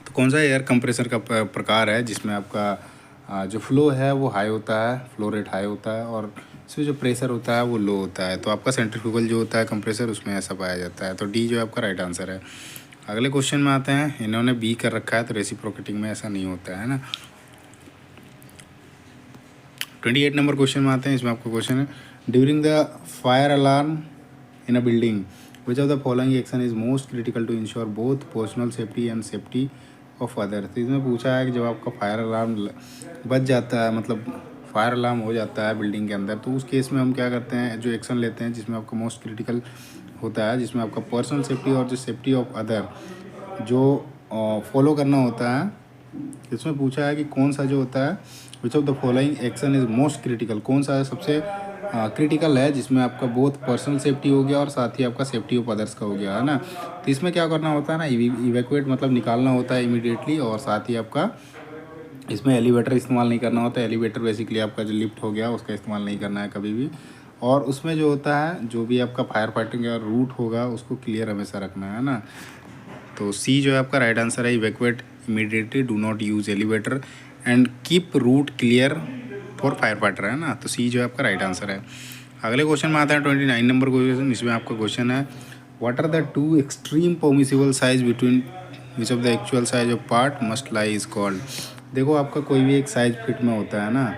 तो कौन सा एयर कंप्रेसर का प्रकार है जिसमें आपका जो फ्लो है वो हाई होता है, फ्लो रेट हाई होता है और इसमें जो प्रेशर होता है वो लो होता है। तो आपका सेंट्रीफ्यूगल जो होता है कंप्रेसर उसमें ऐसा पाया जाता है। तो डी जो है आपका राइट आंसर है। अगले क्वेश्चन में आते हैं, इन्होंने बी कर रखा है तो रेसिप्रोकेटिंग में ऐसा नहीं होता है ना। 28 नंबर क्वेश्चन में आते हैं। इसमें आपका क्वेश्चन है during the fire alarm in a building which of the following action is most critical to ensure both personal safety and safety of other. तो इसमें पूछा है कि जब आपका फायर अलार्म बज जाता है, मतलब फायर अलार्म हो जाता है बिल्डिंग के अंदर, तो उस केस में हम क्या करते हैं, जो एक्शन लेते हैं जिसमें आपका मोस्ट क्रिटिकल होता है, जिसमें आपका पर्सनल सेफ्टी और जो सेफ्टी ऑफ अदर जो फॉलो करना होता है। इसमें पूछा है कि कौन सा जो होता है which of the following action is most critical, कौन सा सबसे क्रिटिकल है जिसमें आपका बोथ पर्सनल सेफ्टी हो गया और साथ ही आपका सेफ्टी ऑफ अदर्स का हो गया, है ना। तो इसमें क्या करना होता है ना, इवैक्यूएट मतलब निकालना होता है इमीडिएटली, और साथ ही आपका इसमें एलिवेटर इस्तेमाल नहीं करना होता है। एलिवेटर बेसिकली आपका जो लिफ्ट हो गया उसका इस्तेमाल नहीं करना है कभी भी। और उसमें जो होता है, जो भी आपका फायर फाइटिंग का रूट होगा उसको क्लियर हमेशा रखना है ना। तो सी जो है आपका राइट आंसर है, evacuate immediately, do not use elevator and keep route clear for fire fighter, है ना। तो सी जो है आपका राइट आंसर है। अगले क्वेश्चन में आता है 29 नंबर क्वेश्चन। इसमें आपका क्वेश्चन है what are the two extreme permissible size between which of the actual size of part must lie is called. देखो आपका कोई भी एक साइज फिट में होता है ना,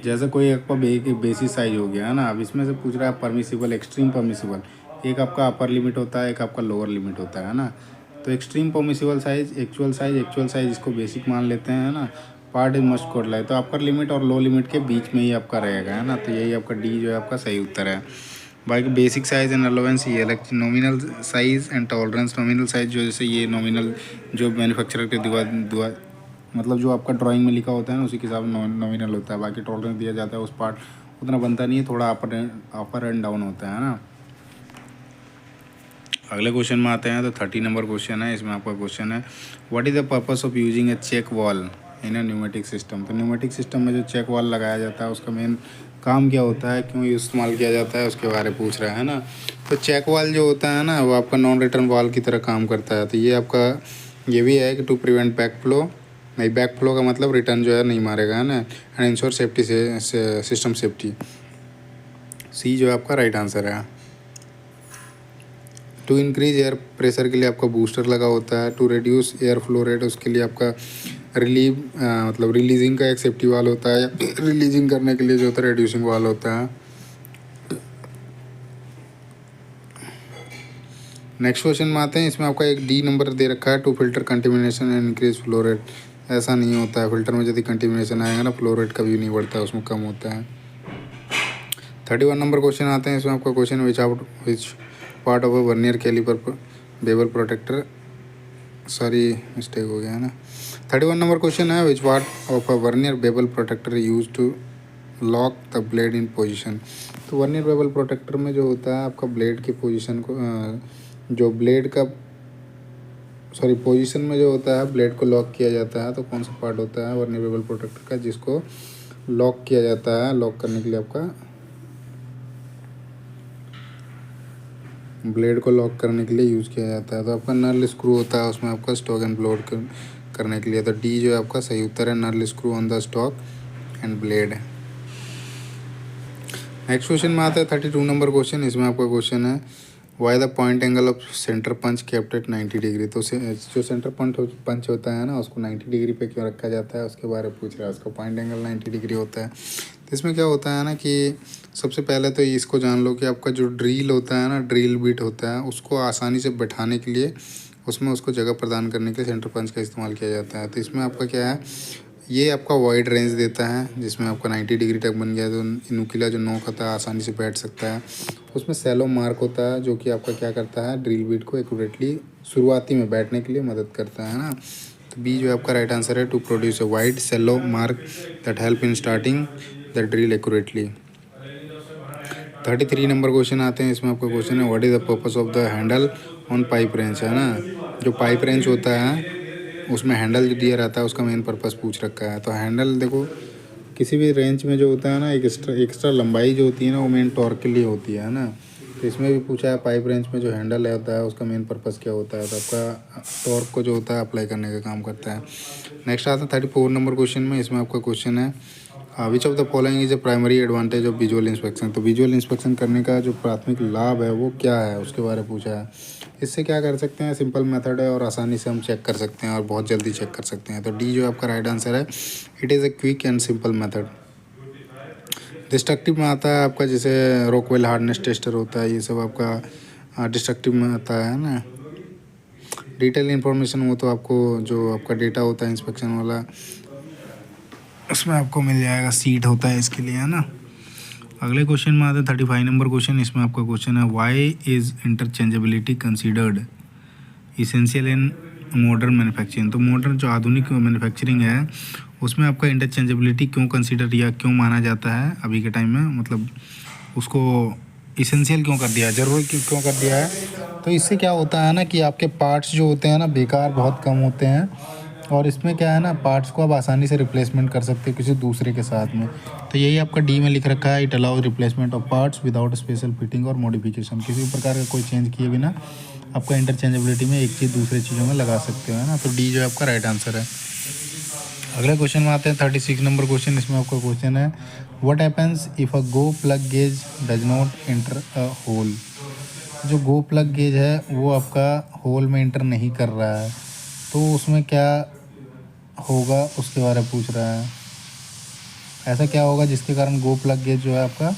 जैसे कोई आपका बेसिस साइज हो गया, है ना। अब इसमें से पूछ रहा है परमिसिबल, एक्सट्रीम परमिसिबल, एक आपका अपर लिमिट होता है, एक आपका लोअर लिमिट होता है ना। तो extreme permissible size, actual size इसको बेसिक मान लेते हैं, है ना। पार्ट इज मस्ट कोड लाई, तो अपर लिमिट और लो लिमिट के बीच में ही आपका रहेगा, है ना। तो यही आपका डी जो है आपका सही उत्तर है। बाकी बेसिक साइज एंड अलाउंस ये अलग, nominal size and tolerance. Nominal size जो जैसे ये नॉमिनल जो मैन्युफैक्चरर के दुआ मतलब जो आपका ड्राइंग में लिखा होता है ना उसी के हिसाब से नॉमिनल होता है। बाकी टॉलरेंस दिया जाता है उस पार्ट उतना बनता नहीं है, थोड़ा अपर एंड डाउन होता है ना। अगले क्वेश्चन में आते हैं। तो 30 नंबर क्वेश्चन है। इसमें आपका क्वेश्चन है what is the purpose of using a check valve in a pneumatic system. तो न्यूमेटिक सिस्टम में जो चेक वॉल लगाया जाता है उसका मेन काम क्या होता है, क्यों इस्तेमाल किया जाता है, उसके बारे में पूछ रहा है ना। तो चेक वॉल जो होता है ना वो आपका नॉन रिटर्न वॉल की तरह काम करता है। तो ये आपका ये भी है कि टू प्रिवेंट बैक फ्लो, नहीं बैक फ्लो का मतलब रिटर्न जो है नहीं मारेगा, है ना। एंड इंश्योर सेफ्टी से सिस्टम सेफ्टी। सी जो है आपका राइट आंसर है। टू इंक्रीज एयर प्रेशर के लिए आपका बूस्टर लगा होता है। To reduce air flow rate उसके लिए आपका मतलब रिलीजिंग का एक सेफ्टी वाल होता है। रिलीजिंग करने के लिए जो होता है रिड्यूसिंग वाल होता है। नेक्स्ट क्वेश्चन में आते हैं। इसमें आपका एक डी नंबर दे रखा है to filter contamination and increase flow rate. ऐसा नहीं होता है, फिल्टर में यदि कंटेमिनेशन आएगा ना फ्लो रेट कभी नहीं बढ़ता है, उसमें कम होता है। 31 नंबर क्वेश्चन आते हैं। इसमें आपका question which part of a vernier caliper bevel protractor, sorry mistake हो गया है ना। 31 नंबर क्वेश्चन है which part of a vernier bevel protractor use to lock the blade in position. तो वर्नियर बेवल प्रोटेक्टर में जो होता है आपका ब्लेड की पोजिशन को जो ब्लेड का पोजीशन में जो होता है ब्लेड को लॉक किया जाता है। तो कौन सा पार्ट होता है वर्नियर बेवल प्रोटेक्टर का जिसको लॉक किया जाता है, लॉक करने के लिए आपका ब्लेड को लॉक करने के लिए यूज़ किया जाता है। तो आपका नर्ल स्क्रू होता है उसमें आपका स्टॉक एंड ब्लोड करने के लिए। तो डी जो है आपका सही उत्तर है, knurl screw on the stock and blade. Next question में आता है 32 नंबर क्वेश्चन। इसमें आपका क्वेश्चन है why the point angle of centre punch kept at 90 degree. तो जो सेंटर पंच होता है ना उसको 90 डिग्री पे क्यों रखा जाता है उसके बारे में पूछ रहा है। उसका पॉइंट एंगल 90 डिग्री होता है। तो इसमें क्या होता है ना कि सबसे पहले तो इसको जान लो कि आपका जो ड्रिल होता है ना, ड्रिल बिट होता है, उसको आसानी से बैठाने के लिए उसमें उसको जगह प्रदान करने के लिए सेंटर पंच का इस्तेमाल किया जाता है। तो इसमें आपका क्या है, ये आपका वाइड रेंज देता है जिसमें आपका 90 डिग्री तक बन गया तो नुकीला जो नोक होता है आसानी से बैठ सकता है। उसमें सैलो मार्क होता है जो कि आपका क्या करता है, ड्रिल बीट को एक्यूरेटली शुरुआती में बैठने के लिए मदद करता है ना। तो बी जो आपका राइट आंसर है, to produce a wide shallow mark that help in starting the drill accurately. 33 number question आते हैं। इसमें आपका क्वेश्चन है what is the purpose of the handle on pipe wrench, है ना। जो पाइप रेंच होता है उसमें हैंडल जो दिया रहता है उसका मेन पर्पस पूछ रखा है। तो हैंडल देखो किसी भी रेंच में जो होता है ना, एक एक्स्ट्रा लंबाई जो होती है ना वो मेन टॉर्क के लिए होती है ना। तो इसमें भी पूछा है पाइप रेंच में जो हैंडल होता है उसका मेन पर्पस क्या होता है, तो आपका टॉर्क को जो होता है अप्लाई करने का काम करता है। नेक्स्ट आता है 34 नंबर क्वेश्चन में। इसमें आपका क्वेश्चन है which of the following is A primary advantage of visual inspection. तो विजुअल इंस्पेक्शन करने का जो प्राथमिक लाभ है वो क्या है उसके बारे में पूछा है। इससे क्या कर सकते हैं, सिंपल मेथड है और आसानी से हम चेक कर सकते हैं और बहुत जल्दी चेक कर सकते हैं। तो डी जो आपका राइट आंसर है, it is a quick and simple method. Destructive में आता है आपका जैसे रॉकवेल हार्डनेस टेस्टर होता है, ये सब आपका डिस्ट्रक्टिव में आता है ना। डिटेल इन्फॉर्मेशन वो तो आपको जो आपका डेटा होता है इंस्पेक्शन वाला उसमें आपको मिल जाएगा, सीट होता है इसके लिए, है ना। अगले क्वेश्चन में आते हैं 35 नंबर क्वेश्चन। इसमें आपका क्वेश्चन है why is interchangeability considered essential in modern manufacturing. तो मॉडर्न जो आधुनिक मैन्युफैक्चरिंग है उसमें आपका इंटरचेंजेबिलिटी क्यों कंसीडर या क्यों माना जाता है अभी के टाइम में, मतलब उसको इसेंशियल क्यों कर दिया, ज़रूरी क्यों कर दिया है। तो इससे क्या होता है ना कि आपके पार्ट्स जो होते हैं ना बेकार बहुत कम होते हैं और इसमें क्या है ना पार्ट्स को आप आसानी से रिप्लेसमेंट कर सकते हैं किसी दूसरे के साथ में। तो यही आपका डी में लिख रखा है, it allows replacement of parts without special fitting और मॉडिफिकेशन। किसी भी प्रकार का कोई चेंज किए बिना आपका इंटरचेंजेबिलिटी में एक चीज़ दूसरी चीज़ों में लगा सकते हो, है ना। तो डी जो है आपका राइट आंसर है। अगले क्वेश्चन में आते हैं 36 नंबर क्वेश्चन। इसमें आपका क्वेश्चन है what happens if a go plug gauge does not enter a hole. जो गो प्लग गेज है वो आपका होल में एंटर नहीं कर रहा है तो उसमें क्या होगा उसके बारे में पूछ रहा है। ऐसा क्या होगा जिसके कारण गो प्लग गेज जो है आपका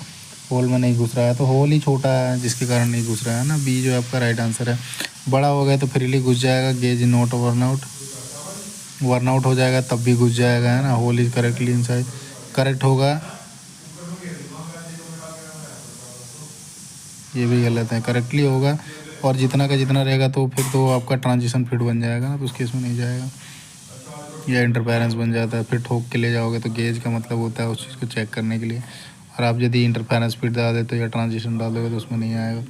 होल में नहीं घुस रहा है। तो होल ही छोटा है जिसके कारण नहीं घुस रहा है ना। बी जो है आपका राइट आंसर है। बड़ा हो गया तो फ्रीली घुस जाएगा, गेज नॉट वर्न आउट हो जाएगा तब भी घुस जाएगा, है ना। Hole is correctly inside, correct होगा, ये भी गलत है, करेक्टली होगा और जितना का जितना रहेगा तो फिर तो आपका ट्रांजिशन फिट बन जाएगा ना, तो उस केस में नहीं जाएगा। या इंटरफेरेंस बन जाता है, फिर ठोक के ले जाओगे तो गेज का मतलब होता है उस चीज़ को चेक करने के लिए, और आप यदि इंटरफेरेंस फिट डाल देते हो या ट्रांजिशन डाल दोगे तो उसमें नहीं आएगा।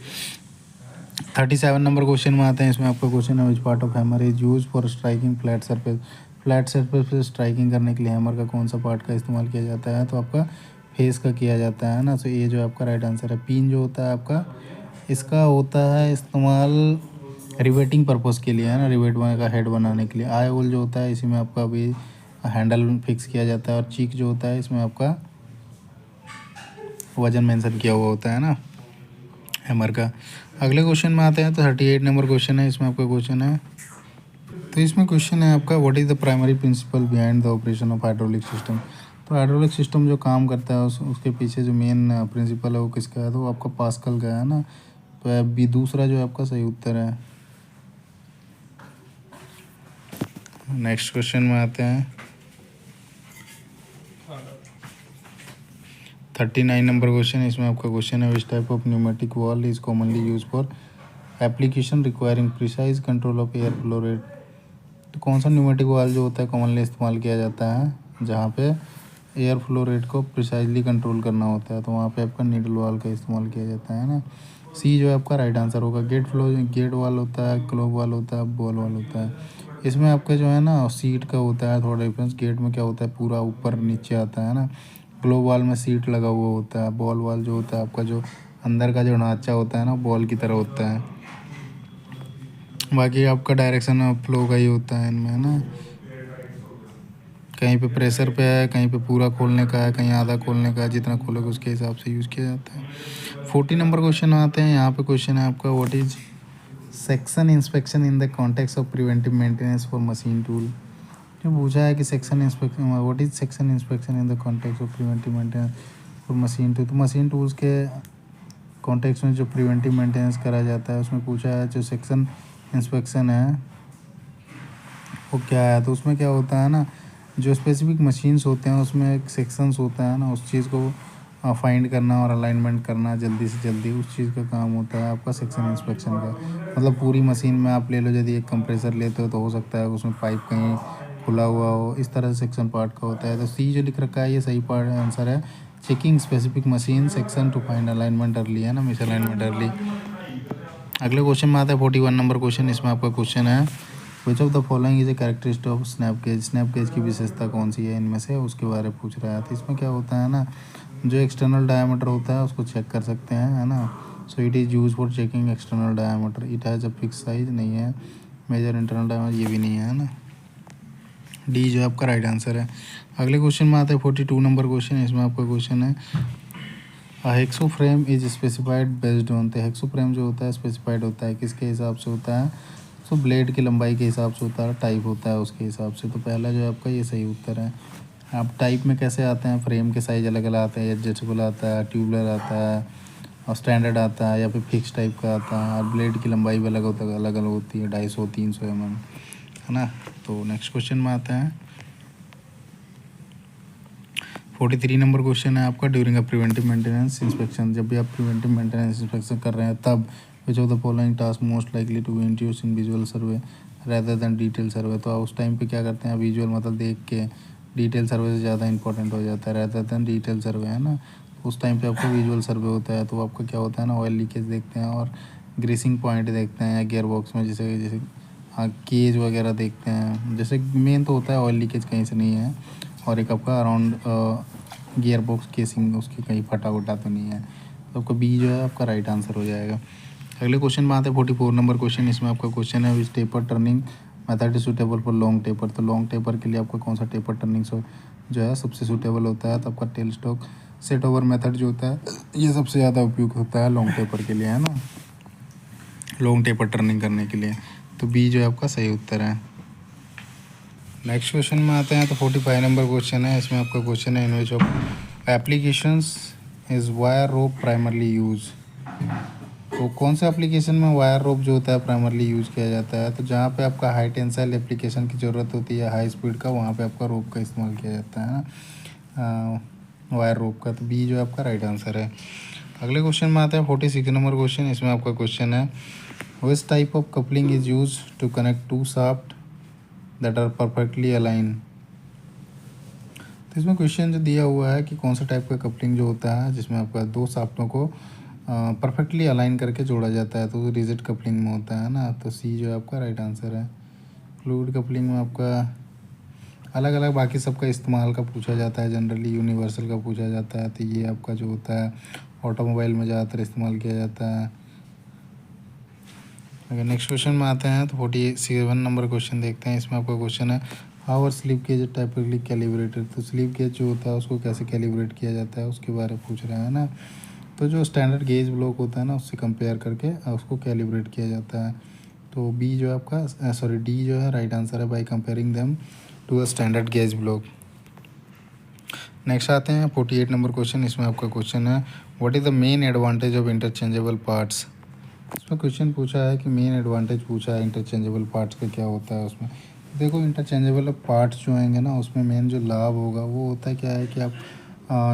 37 नंबर क्वेश्चन में आते हैं। इसमें आपका क्वेश्चन है which part of hammer is use for striking flat surface. Flat surface पे स्ट्राइकिंग करने के लिए हैमर का कौन सा पार्ट का इस्तेमाल किया जाता है, तो आपका फेस का किया जाता है ना। तो ये जो आपका राइट आंसर है। पिन जो होता है आपका इसका होता है इस्तेमाल रिवेटिंग पर्पस के लिए, है ना, रिवेट का हेड बनाने के लिए। आई होल जो होता है इसी में आपका अभी हैंडल फिक्स किया जाता है, और चीक जो होता है इसमें आपका वजन मेंशन किया हुआ होता है ना हैमर का। अगले क्वेश्चन में आते हैं तो 38 नंबर क्वेश्चन है। इसमें आपका क्वेश्चन है, तो इसमें क्वेश्चन है आपका what is the primary principle behind the operation of hydraulic system. तो हाइड्रोलिक सिस्टम जो काम करता है उसके पीछे जो मेन प्रिंसिपल है वो किसका है, तो वो आपका पास्कल का है ना। तो बी दूसरा जो आपका सही उत्तर है। नेक्स्ट क्वेश्चन में आते हैं 39 नंबर क्वेश्चन। इसमें आपका क्वेश्चन है which type of pneumatic valve is commonly use for application requiring precise control of air flow rate. तो कौन सा न्यूमेटिक वाल्व जो होता है कॉमनली इस्तेमाल किया जाता है जहाँ पे एयर फ्लो रेट को प्रिसाइजली कंट्रोल करना होता है, तो वहाँ पे आपका नीडल वाल्व का इस्तेमाल किया जाता है ना। सी जो है आपका राइट आंसर होगा। गेट वाल्व होता है, क्लोब वाल्व होता है, बॉल वाल्व होता है। इसमें आपका जो है ना सीट का होता है थोड़ा डिफरेंस। गेट में क्या होता है पूरा ऊपर नीचे आता है ना, ग्लोब वाल में सीट लगा हुआ होता है। बॉल वाल जो होता है आपका जो अंदर का जो ढांचा होता है ना बॉल की तरह होता है। बाकी आपका डायरेक्शन ऑफ फ्लो का ही होता है इनमें, है ना। कहीं पे प्रेशर पे है, कहीं पे पूरा खोलने का है, कहीं आधा खोलने का है, जितना खोलोगे उसके हिसाब से यूज़ किया जाता है। 40 नंबर क्वेश्चन आते हैं। यहाँ पे क्वेश्चन है आपका what is section inspection in the context of preventive maintenance for machine tool. जो पूछा है कि section inspection what is section inspection in the context of preventive maintenance for machine tool. तो मशीन टूल्स के कॉन्टेक्स्ट में जो प्रिवेंटिव मेंटेनेंस करा जाता है उसमें पूछा है जो सेक्शन इंस्पेक्शन है वो क्या है। तो उसमें क्या होता है ना जो स्पेसिफिक मशीन्स होते हैं उसमें एक सेक्शंस होता है ना, उस चीज़ को फाइंड करना और अलाइनमेंट करना जल्दी से जल्दी, उस चीज़ का काम होता है आपका सेक्शन इंस्पेक्शन का। मतलब पूरी मशीन में आप ले लो, यदि एक कंप्रेसर लेते हो तो हो सकता है उसमें पाइप कहीं खुला हुआ हो, इस तरह से सेक्शन पार्ट का होता है। तो सी जो लिख रखा है ये सही पार्ट आंसर है। Checking specific machine section two find alignment early, है ना, मिस अलाइनमेंट अर्ली। अगले क्वेश्चन में आता है 41 नंबर क्वेश्चन। इसमें आपका क्वेश्चन है which of the following is a characteristic of snap gauge. Snap gauge की विशेषता कौन सी है इनमें से, उसके बारे में पूछ रहा है। तो इसमें क्या होता है ना, जो एक्सटर्नल डायमीटर होता है उसको चेक कर सकते हैं, है ना। So it is use for checking external diameter. It has a fix size, नहीं है। मेजर इंटरनल डायमीटर, ये भी नहीं है ना। डी जो आपका राइट आंसर है। अगले क्वेश्चन में आता है 42 नंबर क्वेश्चन। इसमें आपका क्वेश्चन है hexo frame is specified based on. तो हेक्सो फ्रेम जो होता है स्पेसिफाइड होता है किसके हिसाब से होता है, तो ब्लेड की लंबाई के हिसाब से होता है, टाइप होता है उसके हिसाब से। तो पहला जो है आपका ये सही उत्तर है। आप टाइप में कैसे आते हैं, फ्रेम के साइज अलग अलग आते हैं, एडजस्टेबल आता है, ट्यूबलर आता है और स्टैंडर्ड आता है, या फिर फिक्स टाइप का आता है। और ब्लेड की लंबाई भी अलग होता है, अलग अलग होती है, 250 300 mm, है ना। तो नेक्स्ट क्वेश्चन में आते हैं 43 नंबर क्वेश्चन है आपका during a preventive maintenance inspection. जब भी आप प्रिवेंटिव मेंटेनेंस इंस्पेक्शन कर रहे हैं तब which of the following task most likely to be introduce in visual survey rather than detail survey. तो आप उस टाइम पे क्या करते हैं, विजुअल मतलब देख के, डिटेल सर्वे से ज़्यादा इंपॉर्टेंट हो जाता है रेदर देन डिटेल सर्वे, है ना। उस टाइम पे आपका विजुअल सर्वे होता है, तो आपका क्या होता है ना, ऑयल लीकेज देखते हैं और ग्रीसिंग पॉइंट देखते हैं गियर बॉक्स में, जैसे जैसे हाँ केज वगैरह देखते हैं। जैसे मेन तो होता है ऑयल लीकेज कहीं से नहीं है, और एक आपका अराउंड गियर बॉक्स केसिंग उसकी कहीं फटा उटा तो नहीं है। तो आपका बी जो है आपका राइट आंसर हो जाएगा। अगले क्वेश्चन में आते हैं 44 नंबर क्वेश्चन। इसमें आपका क्वेश्चन है which taper turning method is suitable for long taper. तो लॉन्ग टेपर के लिए आपका कौन सा टेपर टर्निंग जो है सबसे सूटेबल होता है। तो आपका tell stock set over method जो होता है ये सबसे ज़्यादा उपयुक्त होता है लॉन्ग टेपर के लिए, है ना, लॉन्ग टेपर टर्निंग करने के लिए। तो बी जो है आपका सही उत्तर है। नेक्स्ट क्वेश्चन में आते हैं तो 45 नंबर क्वेश्चन है। इसमें आपका क्वेश्चन है in which of applications is wire rope primarily use. तो कौन से एप्लीकेशन में वायर रोप जो होता है प्राइमरली यूज़ किया जाता है। तो जहाँ पे आपका हाई टेंसाइल एप्लीकेशन की ज़रूरत होती है, हाई स्पीड का, वहाँ पे आपका रोप का इस्तेमाल किया जाता है ना, वायर रोप का। तो बी जो है आपका राइट आंसर है। अगले क्वेश्चन में आते हैं 46 नंबर क्वेश्चन। इसमें आपका क्वेश्चन है which type of coupling is use to connect two shaft that are perfectly align. तो इसमें क्वेश्चन जो दिया हुआ है कि कौन सा टाइप का कपलिंग जो होता है जिसमें आपका दो शाफ्टों को परफेक्टली अलाइन करके जोड़ा जाता है, तो रिजिड कपलिंग में होता है ना। तो सी जो है आपका राइट आंसर है। फ्लूइड कपलिंग में आपका अलग अलग बाकी सबका इस्तेमाल का पूछा जाता है, जनरली यूनिवर्सल का पूछा जाता है। तो ये आपका जो होता है ऑटोमोबाइल में ज़्यादातर इस्तेमाल किया जाता है। अगर नेक्स्ट क्वेश्चन में आते हैं तो 47 नंबर क्वेश्चन देखते हैं। इसमें आपका क्वेश्चन है how are slip gauge typically calibrated. तो स्लिप गेज जो होता है उसको कैसे कैलिब्रेट किया जाता है उसके बारे में पूछ रहा है ना। तो जो स्टैंडर्ड गेज ब्लॉक होता है ना उससे कंपेयर करके उसको कैलिब्रेट किया जाता है। तो बी जो है आपका सॉरी डी जो है राइट आंसर है, by comparing them to a standard gauge block. Next आते हैं 48 नंबर क्वेश्चन। इसमें आपका क्वेश्चन है what is the main advantage of interchangeable parts. इसमें क्वेश्चन पूछा है कि मेन एडवांटेज पूछा है इंटरचेंजेबल पार्ट्स का क्या होता है उसमें। देखो इंटरचेंजेबल पार्ट्स जो आएंगे ना उसमें मेन जो लाभ होगा वो होता है क्या है कि आप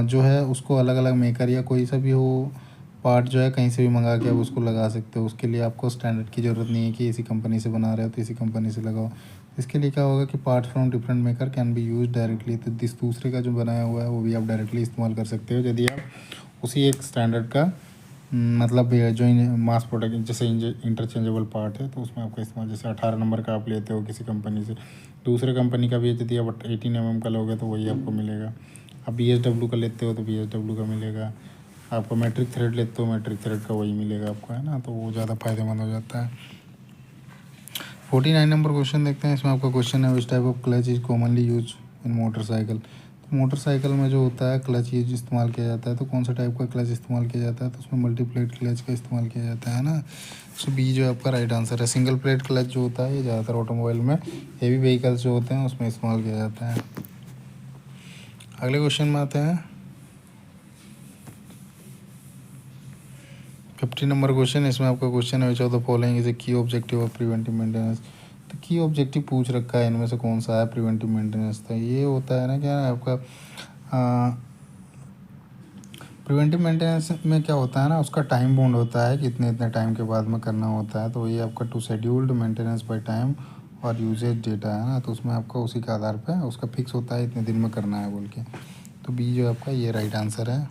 जो है उसको अलग अलग मेकर या कोई सा भी हो पार्ट जो है कहीं से भी मंगा के आप उसको लगा सकते हो। उसके लिए आपको स्टैंडर्ड की ज़रूरत नहीं है कि इसी कंपनी से बना रहे हो तो इसी कंपनी से लगाओ। इसके लिए क्या होगा कि parts from different maker can be use directly. तो दूसरे का जो बनाया हुआ है वो भी आप डायरेक्टली इस्तेमाल कर सकते हो यदि आप उसी एक स्टैंडर्ड का मतलब जो मास प्रोडक्ट जैसे इंटरचेंजेबल पार्ट है तो उसमें आपका इस्तेमाल, जैसे 18 नंबर का आप लेते हो किसी कंपनी से, दूसरे कंपनी का भी यदि आप 18 mm का लोगे तो वही आपको मिलेगा। आप BSW का लेते हो तो BSW का मिलेगा। आपको मैट्रिक थ्रेड लेते हो मैट्रिक थ्रेड का वही मिलेगा आपको, है ना। तो वो ज़्यादा फायदेमंद हो जाता है। 49 नंबर क्वेश्चन देखते हैं। इसमें आपका क्वेश्चन है which type of clutch is commonly use in motorcycle. तो मोटरसाइकिल में जो होता है क्लच यूज इस्तेमाल किया जाता है, तो कौन सा टाइप का क्लच इस्तेमाल किया जाता है। तो उसमें मल्टी प्लेट क्लच का इस्तेमाल किया जाता है ना। सो बी जो है आपका राइट आंसर है। सिंगल प्लेट क्लच जो होता है ये ज़्यादातर ऑटोमोबाइल में हेवी व्हीकल्स जो होते हैं उसमें इस्तेमाल किया जाता है। अगले क्वेश्चन में आते हैं 50 नंबर क्वेश्चन। इसमें आपका क्वेश्चन है which of the following is ए की ऑब्जेक्टिव ऑफ प्रिवेंटिव मेंटेनेंस। तो की ऑब्जेक्टिव पूछ रखा है, इनमें से कौन सा है प्रिवेंटिव मेंटेनेंस। तो ये होता है ना क्या आपका प्रिवेंटिव मेंटेनेंस में क्या होता है ना, उसका टाइम बाउंड होता है कि इतने इतने टाइम के बाद में करना होता है। तो ये आपका to scheduled maintenance by time और यूजेज डेटा है ना, तो उसमें आपका उसी के आधार पे उसका फिक्स होता है इतने दिन में करना है बोल के। तो बी जो आपका ये राइट आंसर है।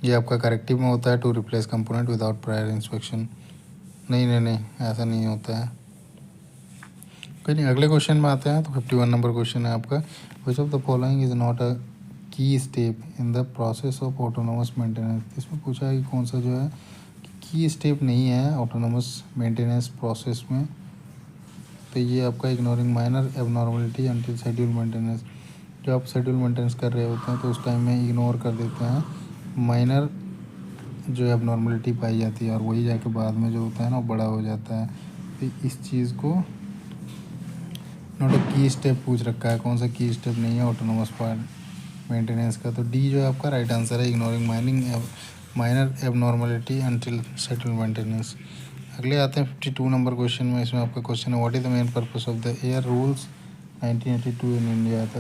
ये आपका करेक्टिव में होता है to replace component without prior inspection. नहीं नहीं नहीं, ऐसा नहीं होता है। कोई नहीं, अगले क्वेश्चन में आते हैं। तो 51 नंबर क्वेश्चन है आपका, which of the following is not a key step in the process of autonomous maintenance. इसमें पूछा है कि कौन सा जो है की स्टेप नहीं है ऑटोनोमस मेंटेनेंस प्रोसेस में। तो ये आपका ignoring minor abnormality until schedule maintenance. जब आप शेड्यूल मेंटेनेंस कर रहे होते हैं तो उस टाइम में इग्नोर कर देते हैं माइनर जो एबनॉर्मलिटी पाई जाती है, और वही जाके बाद में जो होता है ना वो बड़ा हो जाता है। तो इस चीज़ को नोट अ की स्टेप पूछ रखा है, कौन सा की स्टेप नहीं है ऑटोनोमस पार्ट मेंटेनेंस का। तो डी जो है आपका राइट आंसर है, ignoring minor abnormality until schedule maintenance. अगले आते हैं 52 नंबर क्वेश्चन में। इसमें आपका क्वेश्चन है, what is the main purpose of the air rules 1982 in India. था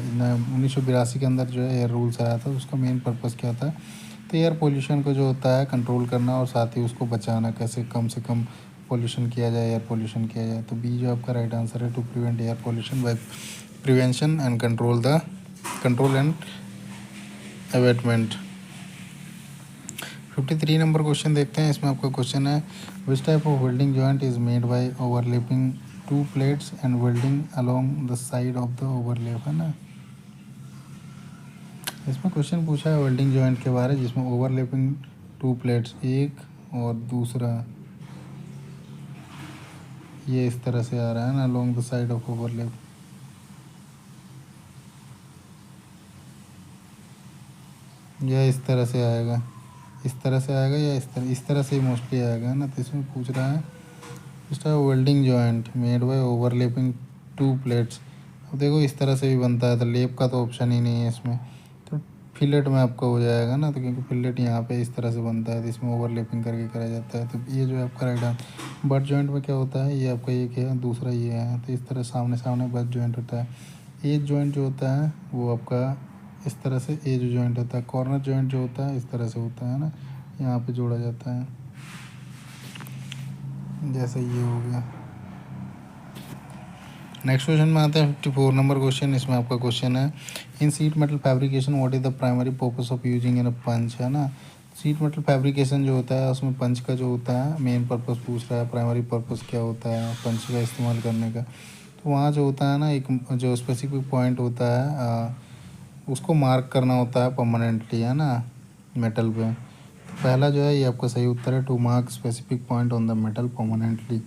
1982 के अंदर जो है एयर रूल्स आया था, उसका मेन पर्पस क्या था। तो एयर पोल्यूशन को जो होता है कंट्रोल करना और साथ ही उसको बचाना, कैसे कम से कम पोल्यूशन किया जाए, एयर पोल्यूशन किया जाए। तो बी जो आपका राइट आंसर है, to prevent air pollution by prevention and control and abatement. 53 number question देखते हैं। इसमें आपका क्वेश्चन है, which type of welding joint is made by overlapping two plates and welding along the side of the overlap, है ना। इसमें क्वेश्चन पूछा है वेल्डिंग जॉइंट के बारे, जिसमें ओवरलैपिंग टू प्लेट्स, एक और दूसरा ये इस तरह से आ रहा है ना, along the side of overlap. यह इस तरह से आएगा, इस तरह से आएगा या इस तरह से ही मोस्टली आएगा ना। तो इसमें पूछ रहा है इसका welding joint made by overlapping two plates. अब देखो इस तरह से भी बनता है, तो लेप का तो ऑप्शन ही नहीं है इसमें। तो फिलेट में आपका हो जाएगा ना, तो क्योंकि फिलेट यहाँ पे इस तरह से बनता है, तो इसमें ओवरलैपिंग करके करा जाता है। तो ये जो है आपका राइट आंसर। बट जॉइंट में क्या होता है, ये आपका एक है, दूसरा ये है, तो इस तरह सामने सामने बट जॉइंट होता है। एज जॉइंट जो होता है वो आपका इस तरह से एज जॉइंट होता है। कॉर्नर जॉइंट जो होता है इस तरह से होता है ना, यहाँ पे जोड़ा जाता है, जैसे ये हो गया। नेक्स्ट क्वेश्चन में आते हैं 54 नंबर क्वेश्चन। इसमें आपका क्वेश्चन है, in sheet metal fabrication what is the primary purpose of using in a punch, है ना। सीट मेटल फैब्रिकेशन जो होता है उसमें पंच का जो होता है मेन पर्पस पूछ रहा है, प्राइमरी पर्पस क्या होता है पंच का इस्तेमाल करने का। तो वहाँ जो होता है ना, एक जो स्पेसिफिक पॉइंट होता है उसको मार्क करना होता है परमानेंटली, है ना, मेटल पे। तो पहला जो है ये आपका सही उत्तर है, to mark specific point on the metal permanently.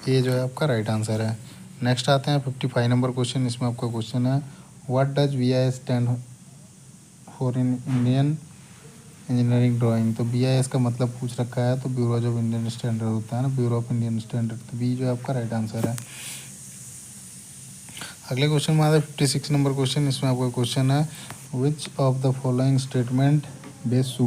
ये जो है आपका राइट आंसर है। नेक्स्ट आते हैं 55 नंबर क्वेश्चन। इसमें आपका क्वेश्चन है, what does BIS stand for in Indian engineering drawing. तो BIS का मतलब पूछ रखा है, तो ब्यूरो ऑफ इंडियन स्टैंडर्ड होता है ना, ब्यूरो ऑफ इंडियन स्टैंडर्ड। तो बी जो है आपका राइट आंसर है। अगले क्वेश्चन में आता है 56 नंबर क्वेश्चन। इसमें आपका क्वेश्चन है, which of the following statement best